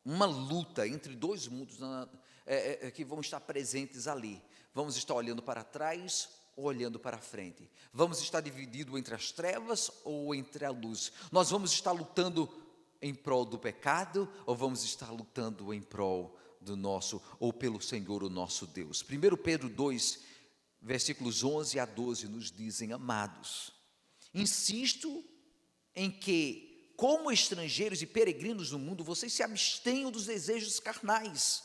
uma luta entre dois mundos que vão estar presentes ali. Vamos estar olhando para trás ou olhando para frente. Vamos estar dividido entre as trevas ou entre a luz. Nós vamos estar lutando em prol do pecado ou vamos estar lutando em prol do nosso, ou pelo Senhor, o nosso Deus. 1 Pedro 2, versículos 11 a 12 nos dizem: amados, insisto em que, como estrangeiros e peregrinos no mundo, vocês se abstenham dos desejos carnais,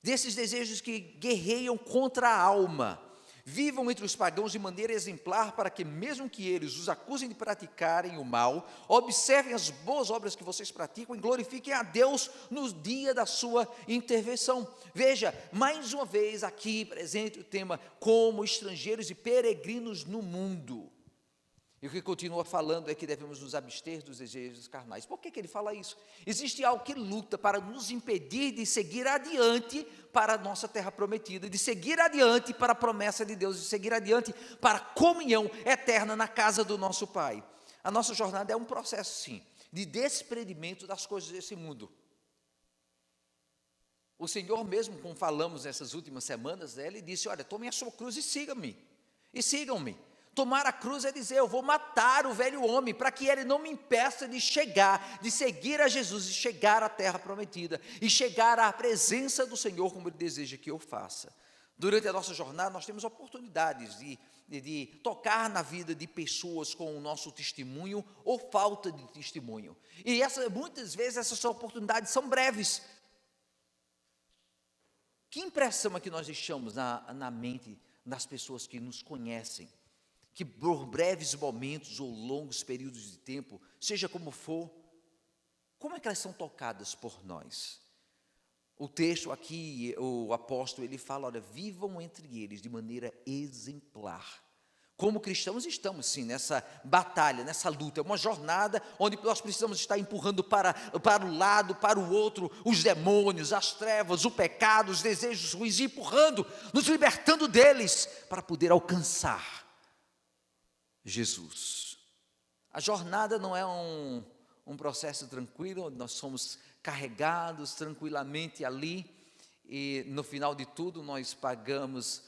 desses desejos que guerreiam contra a alma. Vivam entre os pagãos de maneira exemplar, para que, mesmo que eles os acusem de praticarem o mal, observem as boas obras que vocês praticam e glorifiquem a Deus no dia da sua intervenção. Veja, mais uma vez aqui presente o tema, como estrangeiros e peregrinos no mundo. E o que continua falando é que devemos nos abster dos desejos carnais. Por que ele fala isso? Existe algo que luta para nos impedir de seguir adiante para a nossa terra prometida, de seguir adiante para a promessa de Deus, de seguir adiante para a comunhão eterna na casa do nosso Pai. A nossa jornada é um processo, sim, de desprendimento das coisas desse mundo. O Senhor mesmo, como falamos nessas últimas semanas, Ele disse: olha, tomem a sua cruz e sigam-me. E sigam-me. Tomar a cruz é dizer, eu vou matar o velho homem, para que ele não me impeça de chegar, de seguir a Jesus, de chegar à terra prometida, e chegar à presença do Senhor, como Ele deseja que eu faça. Durante a nossa jornada, nós temos oportunidades de tocar na vida de pessoas com o nosso testemunho, ou falta de testemunho. E muitas vezes essas oportunidades são breves. Que impressão é que nós deixamos na mente das pessoas que nos conhecem? Que por breves momentos ou longos períodos de tempo, seja como for, como é que elas são tocadas por nós? O texto aqui, o apóstolo, ele fala, olha, vivam entre eles de maneira exemplar. Como cristãos estamos sim nessa batalha, nessa luta, é uma jornada onde nós precisamos estar empurrando para o lado, para o outro, os demônios, as trevas, o pecado, os desejos ruins, empurrando, nos libertando deles, para poder alcançar Jesus. A jornada não é um processo tranquilo, onde nós somos carregados tranquilamente ali, e no final de tudo nós pagamos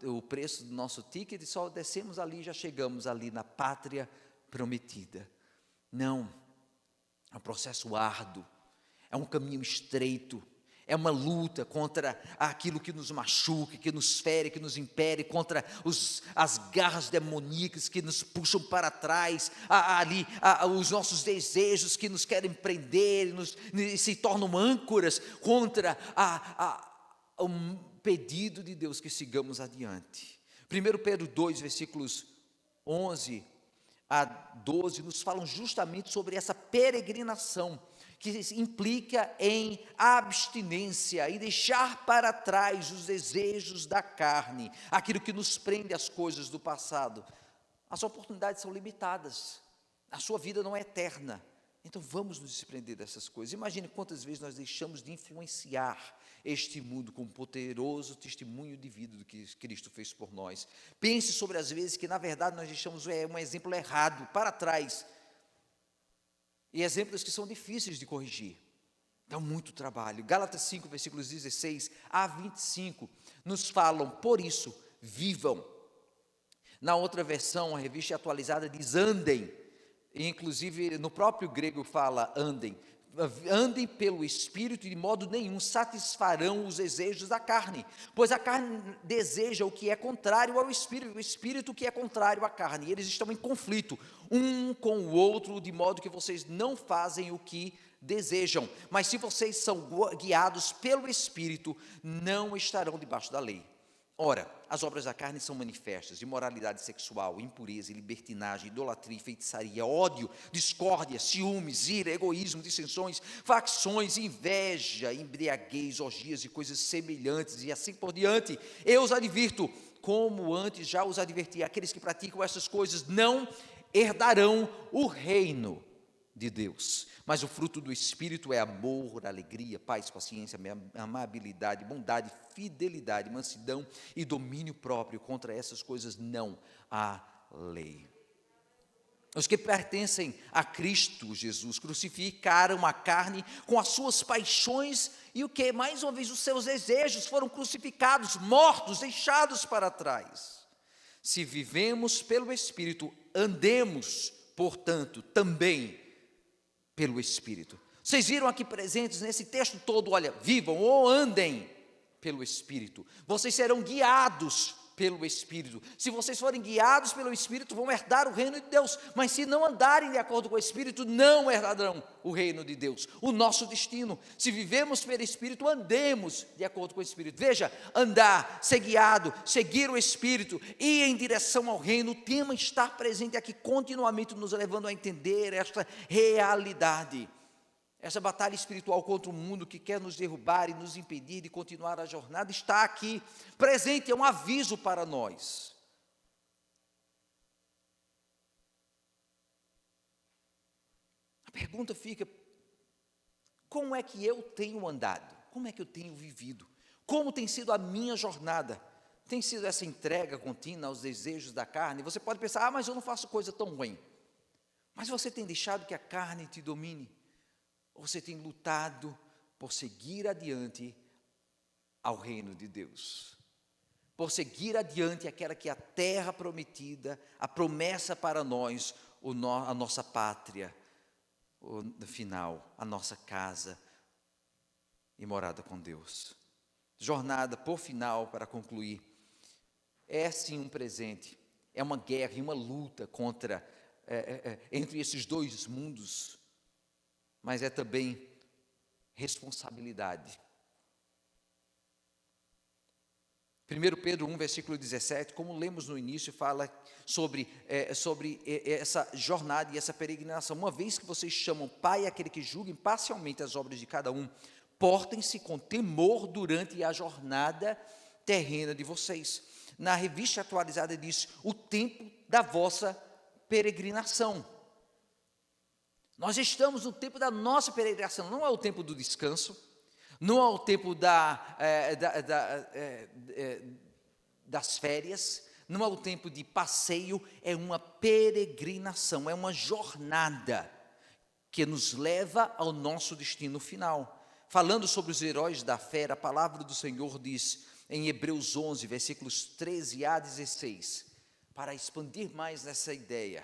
o preço do nosso ticket e só descemos ali e já chegamos ali na pátria prometida. Não, é um processo árduo, é um caminho estreito, é uma luta contra aquilo que nos machuca, que nos fere, que nos impere, contra as garras demoníacas que nos puxam para trás, os nossos desejos que nos querem prender, se tornam âncoras contra o pedido de Deus que sigamos adiante. 1 Pedro 2, versículos 11 a 12, nos falam justamente sobre essa peregrinação, que implica em abstinência, em deixar para trás os desejos da carne, aquilo que nos prende às coisas do passado. As oportunidades são limitadas, a sua vida não é eterna, então vamos nos desprender dessas coisas. Imagine quantas vezes nós deixamos de influenciar este mundo com um poderoso testemunho de vida do que Cristo fez por nós. Pense sobre as vezes que na verdade nós deixamos um exemplo errado para trás, e exemplos que são difíceis de corrigir, dá muito trabalho. Gálatas 5, versículos 16 a 25, nos falam, por isso, vivam. Na outra versão, a revista atualizada diz andem, e inclusive no próprio grego fala andem pelo Espírito e de modo nenhum satisfarão os desejos da carne, pois a carne deseja o que é contrário ao Espírito, o Espírito que é contrário à carne, e eles estão em conflito um com o outro, de modo que vocês não fazem o que desejam, mas se vocês são guiados pelo Espírito, não estarão debaixo da lei. Ora, as obras da carne são manifestas: imoralidade sexual, impureza, libertinagem, idolatria, feitiçaria, ódio, discórdia, ciúmes, ira, egoísmo, dissensões, facções, inveja, embriaguez, orgias e coisas semelhantes, e assim por diante. Eu os advirto, como antes já os adverti, aqueles que praticam essas coisas não herdarão o reino de Deus. Mas o fruto do Espírito é amor, alegria, paz, paciência, amabilidade, bondade, fidelidade, mansidão e domínio próprio. Contra essas coisas não há lei. Os que pertencem a Cristo Jesus crucificaram a carne com as suas paixões e o que? Mais uma vez, os seus desejos foram crucificados, mortos, deixados para trás. Se vivemos pelo Espírito, andemos, portanto, também pelo Espírito. Vocês viram aqui presentes nesse texto todo, olha, vivam ou andem pelo Espírito. Vocês serão guiados pelo Espírito. Se vocês forem guiados pelo Espírito, vão herdar o reino de Deus. Mas se não andarem de acordo com o Espírito, não herdarão o reino de Deus, o nosso destino. Se vivemos pelo Espírito, andemos de acordo com o Espírito. Veja, andar, ser guiado, seguir o Espírito, ir em direção ao reino. O tema está presente aqui continuamente, nos levando a entender esta realidade. Essa batalha espiritual contra o mundo que quer nos derrubar e nos impedir de continuar a jornada está aqui presente, é um aviso para nós. A pergunta fica: como é que eu tenho andado? Como é que eu tenho vivido? Como tem sido a minha jornada? Tem sido essa entrega contínua aos desejos da carne? Você pode pensar, mas eu não faço coisa tão ruim. Mas você tem deixado que a carne te domine? Você tem lutado por seguir adiante ao reino de Deus, por seguir adiante aquela que é a terra prometida, a promessa para nós, a nossa pátria, no final, a nossa casa e morada com Deus. Jornada, por final, para concluir, é sim um presente, é uma guerra e uma luta entre esses dois mundos, mas é também responsabilidade. 1 Pedro 1, versículo 17, como lemos no início, fala sobre essa jornada e essa peregrinação. Uma vez que vocês chamam Pai aquele que julga imparcialmente as obras de cada um, portem-se com temor durante a jornada terrena de vocês. Na revista atualizada diz, o tempo da vossa peregrinação. Nós estamos no tempo da nossa peregrinação, não é o tempo do descanso, não é o tempo das férias, não é o tempo de passeio, é uma peregrinação, é uma jornada que nos leva ao nosso destino final. Falando sobre os heróis da fé, a palavra do Senhor diz em Hebreus 11, versículos 13 a 16, para expandir mais nessa ideia.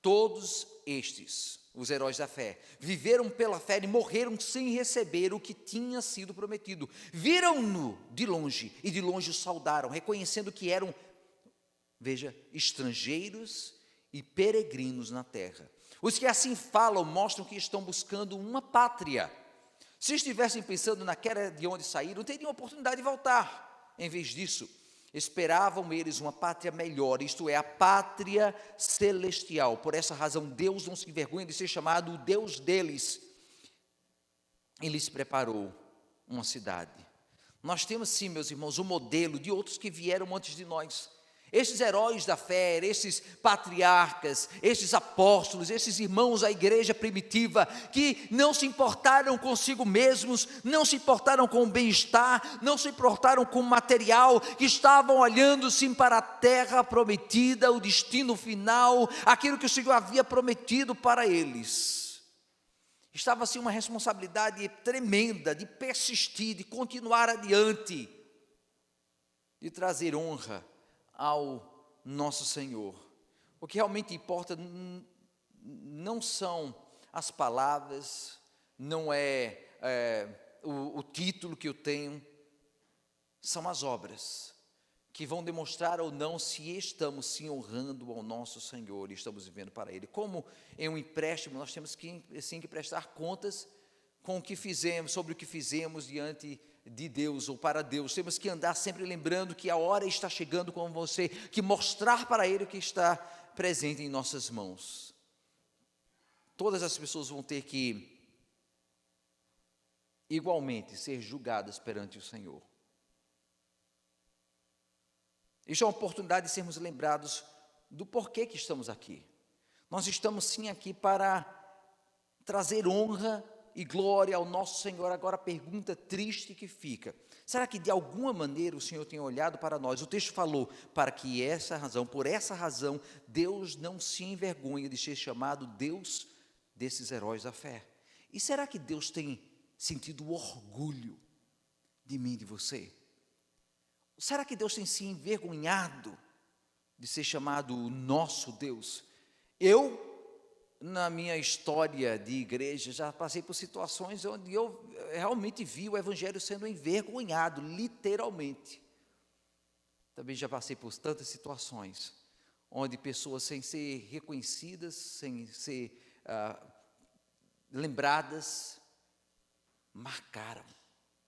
Todos estes, os heróis da fé, viveram pela fé e morreram sem receber o que tinha sido prometido. Viram-no de longe e de longe o saudaram, reconhecendo que eram, veja, estrangeiros e peregrinos na terra. Os que assim falam mostram que estão buscando uma pátria. Se estivessem pensando naquela de onde saíram, teriam a oportunidade de voltar. Em vez disso, esperavam eles uma pátria melhor, isto é, a pátria celestial. Por essa razão, Deus não se envergonha de ser chamado o Deus deles. Ele lhes preparou uma cidade. Nós temos sim, meus irmãos, um modelo de outros que vieram antes de nós. Esses heróis da fé, esses patriarcas, esses apóstolos, esses irmãos da igreja primitiva, que não se importaram consigo mesmos, não se importaram com o bem-estar, não se importaram com o material, que estavam olhando sim para a terra prometida, o destino final, aquilo que o Senhor havia prometido para eles. Estava assim uma responsabilidade tremenda de persistir, de continuar adiante, de trazer honra ao nosso Senhor. O que realmente importa não são as palavras, não é, o título que eu tenho, são as obras que vão demonstrar ou não se estamos se honrando ao nosso Senhor e estamos vivendo para Ele. Como em um empréstimo, nós temos que prestar contas com o que fizemos, sobre o que fizemos diante de Deus ou para Deus. Temos que andar sempre lembrando que a hora está chegando com você, que mostrar para Ele o que está presente em nossas mãos. Todas as pessoas vão ter que igualmente ser julgadas perante o Senhor. Isso é uma oportunidade de sermos lembrados do porquê que estamos aqui. Nós estamos sim aqui para trazer honra e glória ao nosso Senhor. Agora a pergunta triste que fica: será que de alguma maneira o Senhor tem olhado para nós? O texto falou, por essa razão, Deus não se envergonha de ser chamado Deus desses heróis da fé. E será que Deus tem sentido orgulho de mim e de você? Será que Deus tem se envergonhado de ser chamado o nosso Deus? Na minha história de igreja, já passei por situações onde eu realmente vi o evangelho sendo envergonhado, literalmente. Também já passei por tantas situações, onde pessoas sem ser reconhecidas, sem ser lembradas, marcaram,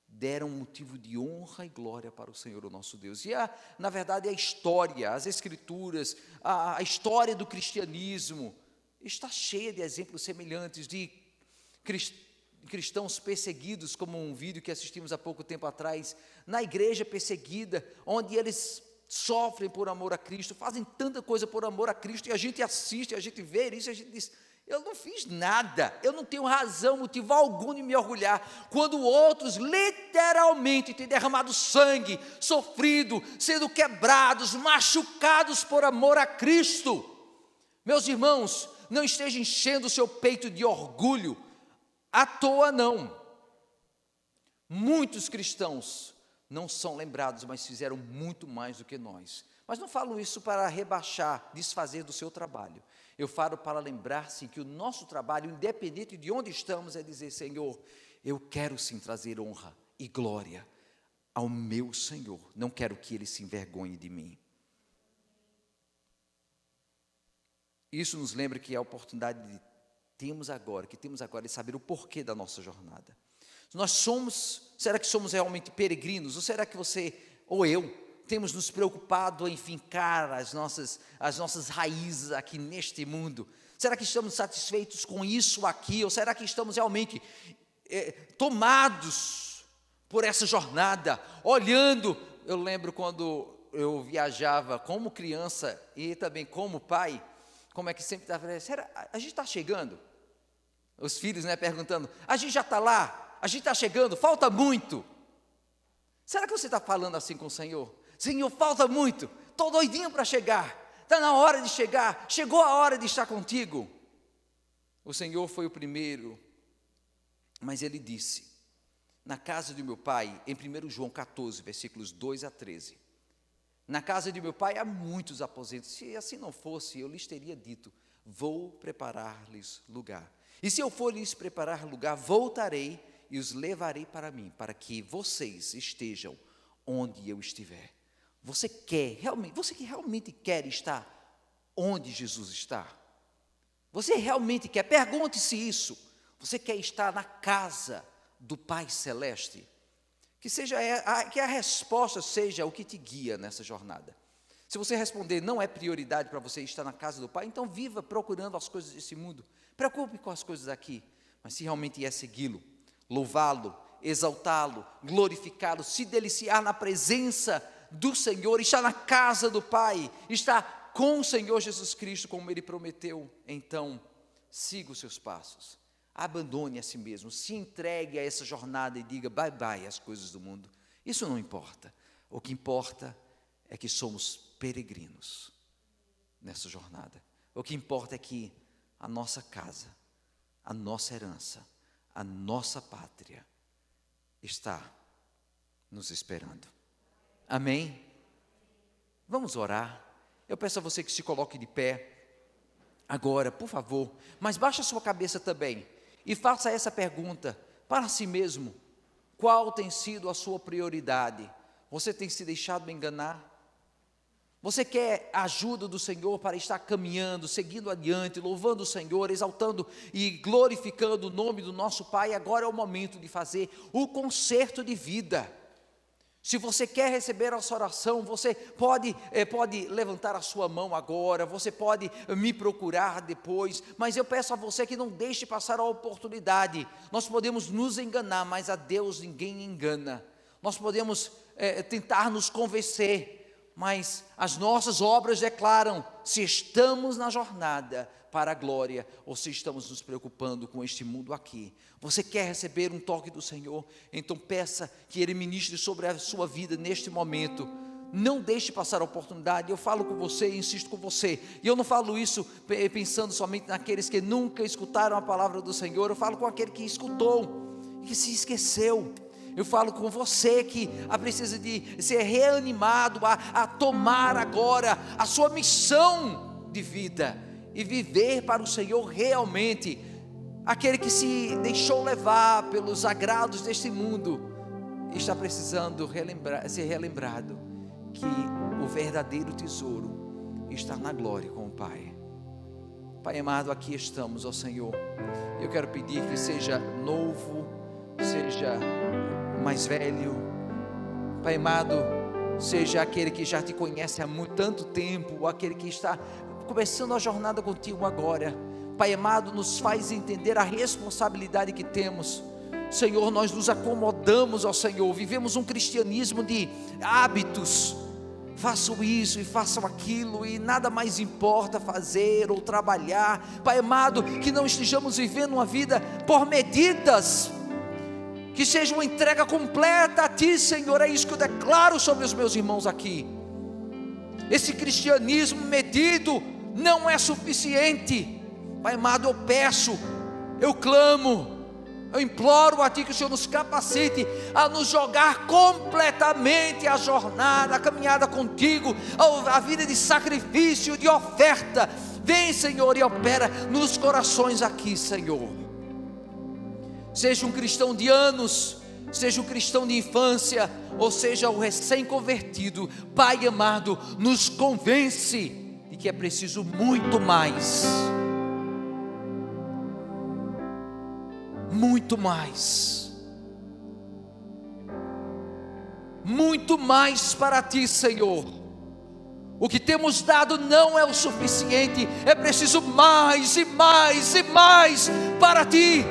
deram motivo de honra e glória para o Senhor, o nosso Deus. E na verdade a história, as escrituras, a história do cristianismo está cheia de exemplos semelhantes de cristãos perseguidos, como um vídeo que assistimos há pouco tempo atrás, na igreja perseguida, onde eles sofrem por amor a Cristo, fazem tanta coisa por amor a Cristo, e a gente assiste, a gente vê isso, e a gente diz: eu não fiz nada, eu não tenho razão, motivo algum de me orgulhar, quando outros literalmente têm derramado sangue, sofrido, sendo quebrados, machucados por amor a Cristo. Meus irmãos, não esteja enchendo o seu peito de orgulho à toa, não. Muitos cristãos não são lembrados, mas fizeram muito mais do que nós. Mas não falo isso para rebaixar, desfazer do seu trabalho. Eu falo para lembrar-se que o nosso trabalho, independente de onde estamos, é dizer: Senhor, eu quero sim trazer honra e glória ao meu Senhor. Não quero que Ele se envergonhe de mim. Isso nos lembra que a oportunidade que temos agora de saber o porquê da nossa jornada. Será que somos realmente peregrinos? Ou será que você ou eu temos nos preocupado em fincar as nossas raízes aqui neste mundo? Será que estamos satisfeitos com isso aqui? Ou será que estamos realmente tomados por essa jornada, olhando. Eu lembro quando eu viajava como criança e também como pai, como é que sempre estava, será, a gente está chegando? Os filhos, né, perguntando, a gente já está lá, a gente está chegando, falta muito. Será que você está falando assim com o Senhor? Senhor, falta muito, estou doidinho para chegar, está na hora de chegar, chegou a hora de estar contigo. O Senhor foi o primeiro, mas Ele disse, na casa de meu pai, em 1 João 14, versículos 2 a 13, na casa de meu pai há muitos aposentos, se assim não fosse, eu lhes teria dito, vou preparar-lhes lugar. E se eu for lhes preparar lugar, voltarei e os levarei para mim, para que vocês estejam onde eu estiver. Você que realmente quer estar onde Jesus está? Você realmente quer? Pergunte-se isso. Você quer estar na casa do Pai Celeste? Que a resposta seja o que te guia nessa jornada. Se você responder, não é prioridade para você estar na casa do Pai, então viva procurando as coisas desse mundo. Preocupe com as coisas aqui. Mas se realmente é segui-lo, louvá-lo, exaltá-lo, glorificá-lo, se deliciar na presença do Senhor, estar na casa do Pai, estar com o Senhor Jesus Cristo, como Ele prometeu, então siga os seus passos. Abandone a si mesmo, se entregue a essa jornada e diga bye bye às coisas do mundo. Isso não importa. O que importa é que somos peregrinos nessa jornada. O que importa é que a nossa casa, a nossa herança, a nossa pátria está nos esperando. Amém? Vamos orar. Eu peço a você que se coloque de pé agora, por favor, mas baixe a sua cabeça também e faça essa pergunta para si mesmo: qual tem sido a sua prioridade? Você tem se deixado enganar? Você quer a ajuda do Senhor para estar caminhando, seguindo adiante, louvando o Senhor, exaltando e glorificando o nome do nosso Pai? Agora é o momento de fazer o concerto de vida. Se você quer receber essa oração, você pode levantar a sua mão agora, você pode me procurar depois, mas eu peço a você que não deixe passar a oportunidade. Nós podemos nos enganar, mas a Deus ninguém engana. Nós podemos tentar nos convencer, mas as nossas obras declaram se estamos na jornada para a glória ou se estamos nos preocupando com este mundo aqui. Você quer receber um toque do Senhor? Então peça que Ele ministre sobre a sua vida neste momento. Não deixe passar a oportunidade. Eu falo com você, insisto com você, e eu não falo isso pensando somente naqueles que nunca escutaram a palavra do Senhor. Eu falo com aquele que escutou e que se esqueceu. Eu falo com você que precisa de ser reanimado a tomar agora a sua missão de vida e viver para o Senhor realmente. Aquele que se deixou levar pelos agrados deste mundo está precisando ser relembrado que o verdadeiro tesouro está na glória com o Pai. Pai amado, aqui estamos, ó Senhor. Eu quero pedir que seja novo, seja mais velho, Pai amado, seja aquele que já te conhece há tanto tempo, ou aquele que está começando a jornada contigo agora. Pai amado, nos faz entender a responsabilidade que temos. Senhor, nós nos acomodamos ao Senhor, vivemos um cristianismo de hábitos, façam isso e façam aquilo, e nada mais importa fazer ou trabalhar. Pai amado, que não estejamos vivendo uma vida por medidas, que seja uma entrega completa a Ti, Senhor. É isso que eu declaro sobre os meus irmãos aqui. Esse cristianismo medido não é suficiente. Pai amado, eu peço, eu clamo, eu imploro a Ti que o Senhor nos capacite a nos jogar completamente a jornada, a caminhada contigo, a vida de sacrifício, de oferta. Vem, Senhor, e opera nos corações aqui, Senhor. Seja um cristão de anos, seja um cristão de infância, ou seja o recém-convertido, Pai amado, nos convence de que é preciso muito mais. Muito mais. Muito mais para Ti, Senhor. O que temos dado não é o suficiente, é preciso mais e mais e mais para Ti.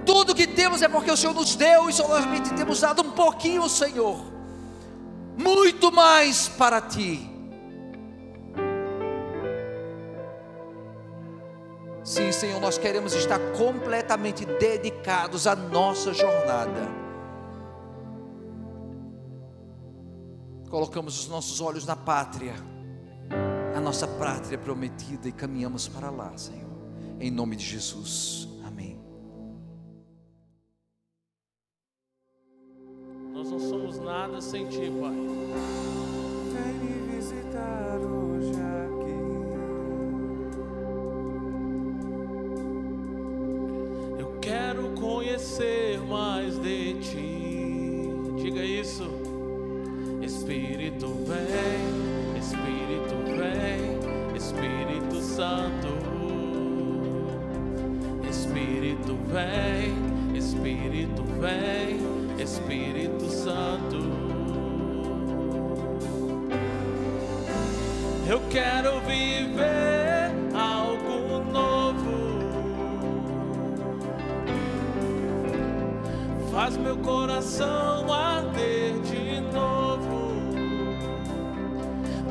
Tudo que temos é porque o Senhor nos deu, e somente temos dado um pouquinho, Senhor. Muito mais para Ti. Sim, Senhor, nós queremos estar completamente dedicados à nossa jornada. Colocamos os nossos olhos na pátria, a nossa pátria prometida, e caminhamos para lá, Senhor, em nome de Jesus, amém. Nós não somos nada sem Ti, Pai. Vem me visitar hoje aqui. Eu quero conhecer mais de Ti. Diga isso. Espírito vem, Espírito vem, Espírito Santo. Espírito vem, Espírito vem, Espírito Santo. Eu quero viver algo novo. Faz meu coração arder de novo,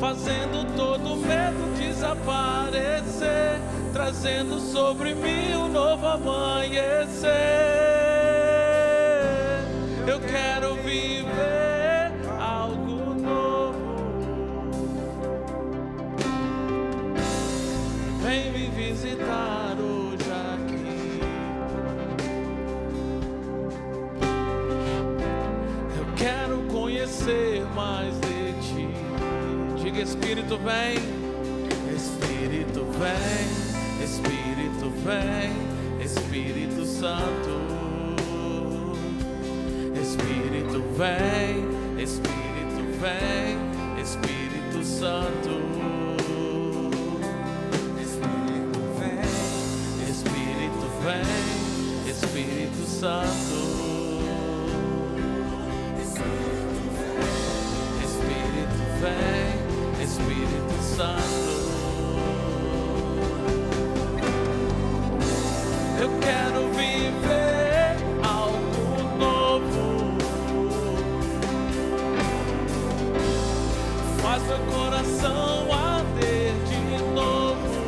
fazendo todo medo desaparecer, trazendo sobre mim um novo amanhecer. Eu quero viver algo novo. Vem me visitar hoje aqui. Eu quero conhecer mais de Ti. Diga: Espírito vem, Espírito vem, Espírito vem, Espírito Santo. Espírito vem, Espírito vem, Espírito Santo. Espírito vem, Espírito vem, Espírito Santo. Espírito vem, Espírito Santo. Eu quero viver algo novo. Faz meu coração arder de novo,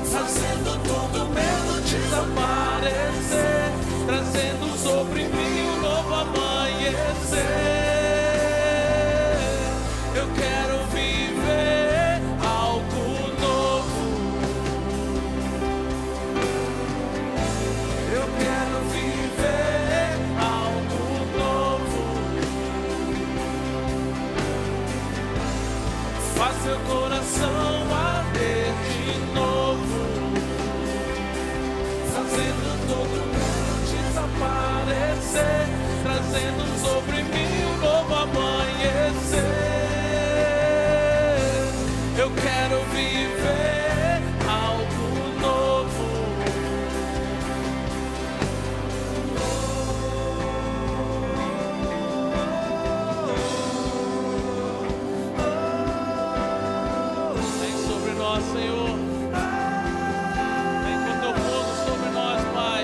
fazendo todo medo desaparecer, trazendo sobre mim um novo amanhecer. Eu quero viver algo novo. Eu quero viver algo novo. Faz meu coração arder de novo, fazendo todo mundo desaparecer, trazendo sobre mim um novo amanhecer. Eu quero viver algo novo. Vem sobre nós, Senhor. Vem com Teu fogo sobre nós, Pai.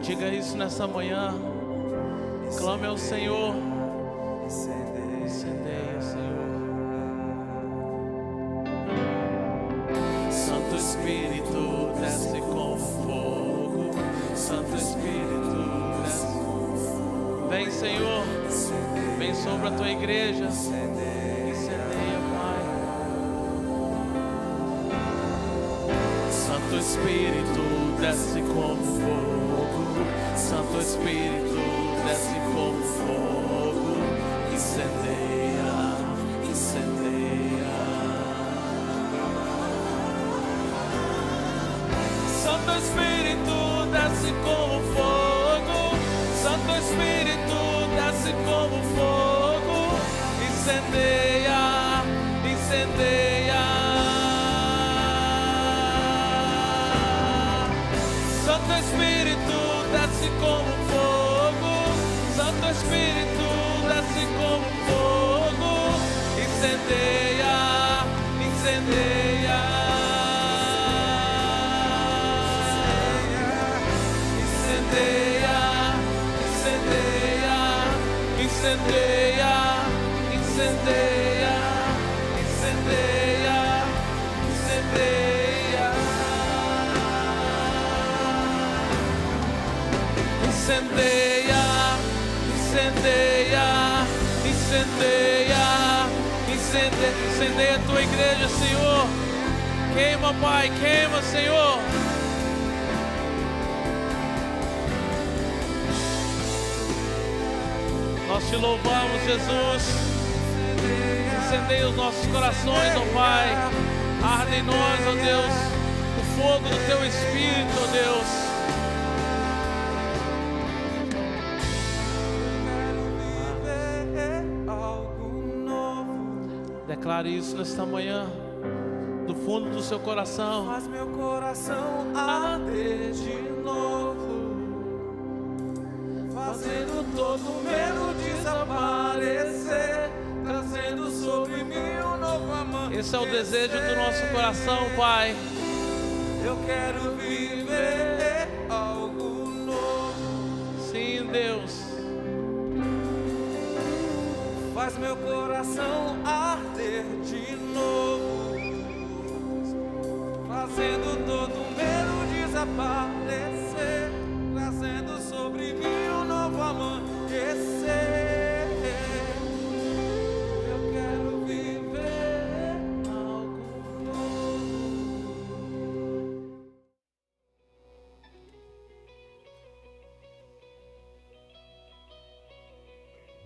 Diga isso nessa manhã. Clame ao Senhor. Incendeia, Senhor. Santo Espírito, desce com fogo. Santo Espírito, desce. Vem, Senhor. Vem sobre a Tua igreja. Incendeia, Pai. Santo Espírito, desce com fogo. Santo Espírito, desce com fogo, incendeia, incendeia. Santo Espírito, desce como fogo. Santo Espírito, desce como fogo, incendeia, incendeia. Santo Espírito, desce como fogo. Santo Espírito, desce como fogo. Incendeia, incendeia. Incendeia, incendeia, incendeia, incendeia, incendeia, incendeia. Incendeia, incendeia, incendeia, incendeia, incendeia a tua igreja, Senhor. Queima, Pai, queima, Senhor. Nós te louvamos, Jesus. Incendeia os nossos corações, ó Pai. Arde em nós, ó Deus, o fogo do teu Espírito, ó Deus. Declare isso nesta manhã, do fundo do seu coração. Faz meu coração arder de novo, fazendo todo medo desaparecer, trazendo sobre mim um novo amanhecer. Esse é o desejo do nosso coração, Pai. Eu quero viver algo novo. Sim, Deus. Faz meu coração arder de novo, fazendo todo medo desaparecer, trazendo sobre mim um novo amanhecer. Eu quero viver algo novo.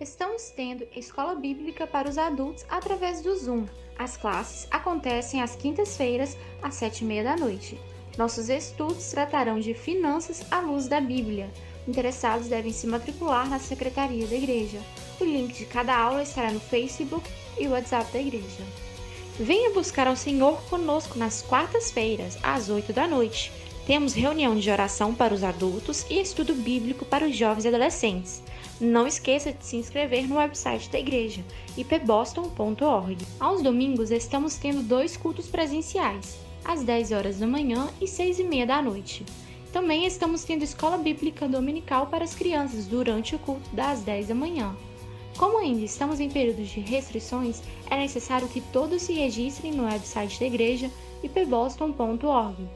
Estamos tendo escola bíblica para os adultos através do Zoom. As classes acontecem às quintas-feiras, às 7h30. Nossos estudos tratarão de finanças à luz da Bíblia. Interessados devem se matricular na secretaria da igreja. O link de cada aula estará no Facebook e WhatsApp da igreja. Venha buscar ao Senhor conosco nas quartas-feiras, às 8h. Temos reunião de oração para os adultos e estudo bíblico para os jovens e adolescentes. Não esqueça de se inscrever no website da igreja, ipboston.org. Aos domingos estamos tendo 2 cultos presenciais, às 10h da manhã e 6h30. Também estamos tendo escola bíblica dominical para as crianças durante o culto das 10 da manhã. Como ainda estamos em períodos de restrições, é necessário que todos se registrem no website da igreja, ipboston.org.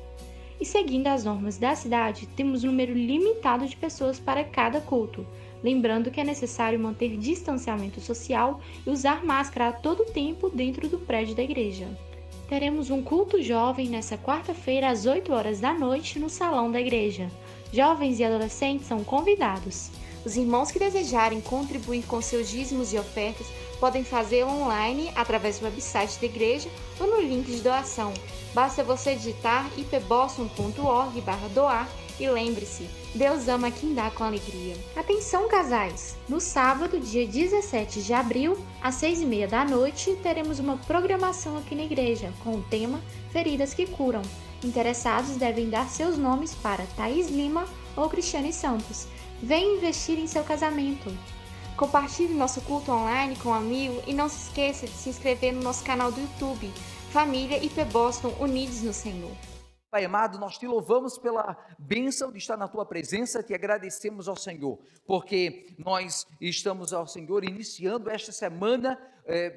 E seguindo as normas da cidade, temos um número limitado de pessoas para cada culto. Lembrando que é necessário manter distanciamento social e usar máscara a todo tempo dentro do prédio da igreja. Teremos um culto jovem nesta quarta-feira às 8h no salão da igreja. Jovens e adolescentes são convidados. Os irmãos que desejarem contribuir com seus dízimos e ofertas podem fazê-lo online através do website da igreja ou no link de doação. Basta você digitar ipboston.org/doar e lembre-se, Deus ama quem dá com alegria. Atenção, casais! No sábado, dia 17 de abril, às 6h30, teremos uma programação aqui na igreja com o tema Feridas que Curam. Interessados devem dar seus nomes para Thaís Lima ou Cristiane Santos. Venha investir em seu casamento. Compartilhe nosso culto online com um amigo e não se esqueça de se inscrever no nosso canal do YouTube, Família IP Boston Unidos no Senhor. Pai amado, nós te louvamos pela bênção de estar na tua presença, te agradecemos ao Senhor, porque nós estamos ao Senhor iniciando esta semana,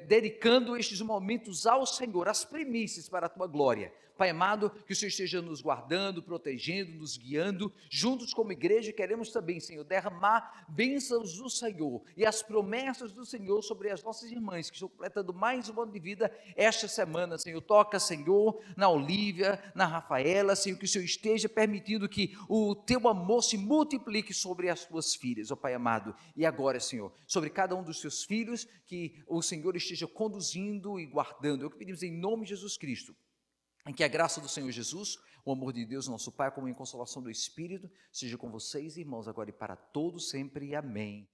dedicando estes momentos ao Senhor, as primícias para a tua glória. Pai amado, que o Senhor esteja nos guardando, protegendo, nos guiando, juntos como igreja queremos também, Senhor, derramar bênçãos do Senhor e as promessas do Senhor sobre as nossas irmãs, que estão completando mais um ano de vida esta semana, Senhor. Toca, Senhor, na Olívia, na Rafaela, Senhor, que o Senhor esteja permitindo que o teu amor se multiplique sobre as tuas filhas, ó Pai amado. E agora, Senhor, sobre cada um dos teus filhos, que o Senhor esteja conduzindo e guardando. É o que pedimos em nome de Jesus Cristo. Em que a graça do Senhor Jesus, o amor de Deus, nosso Pai, como em consolação do Espírito, seja com vocês, irmãos, agora e para todos sempre. Amém.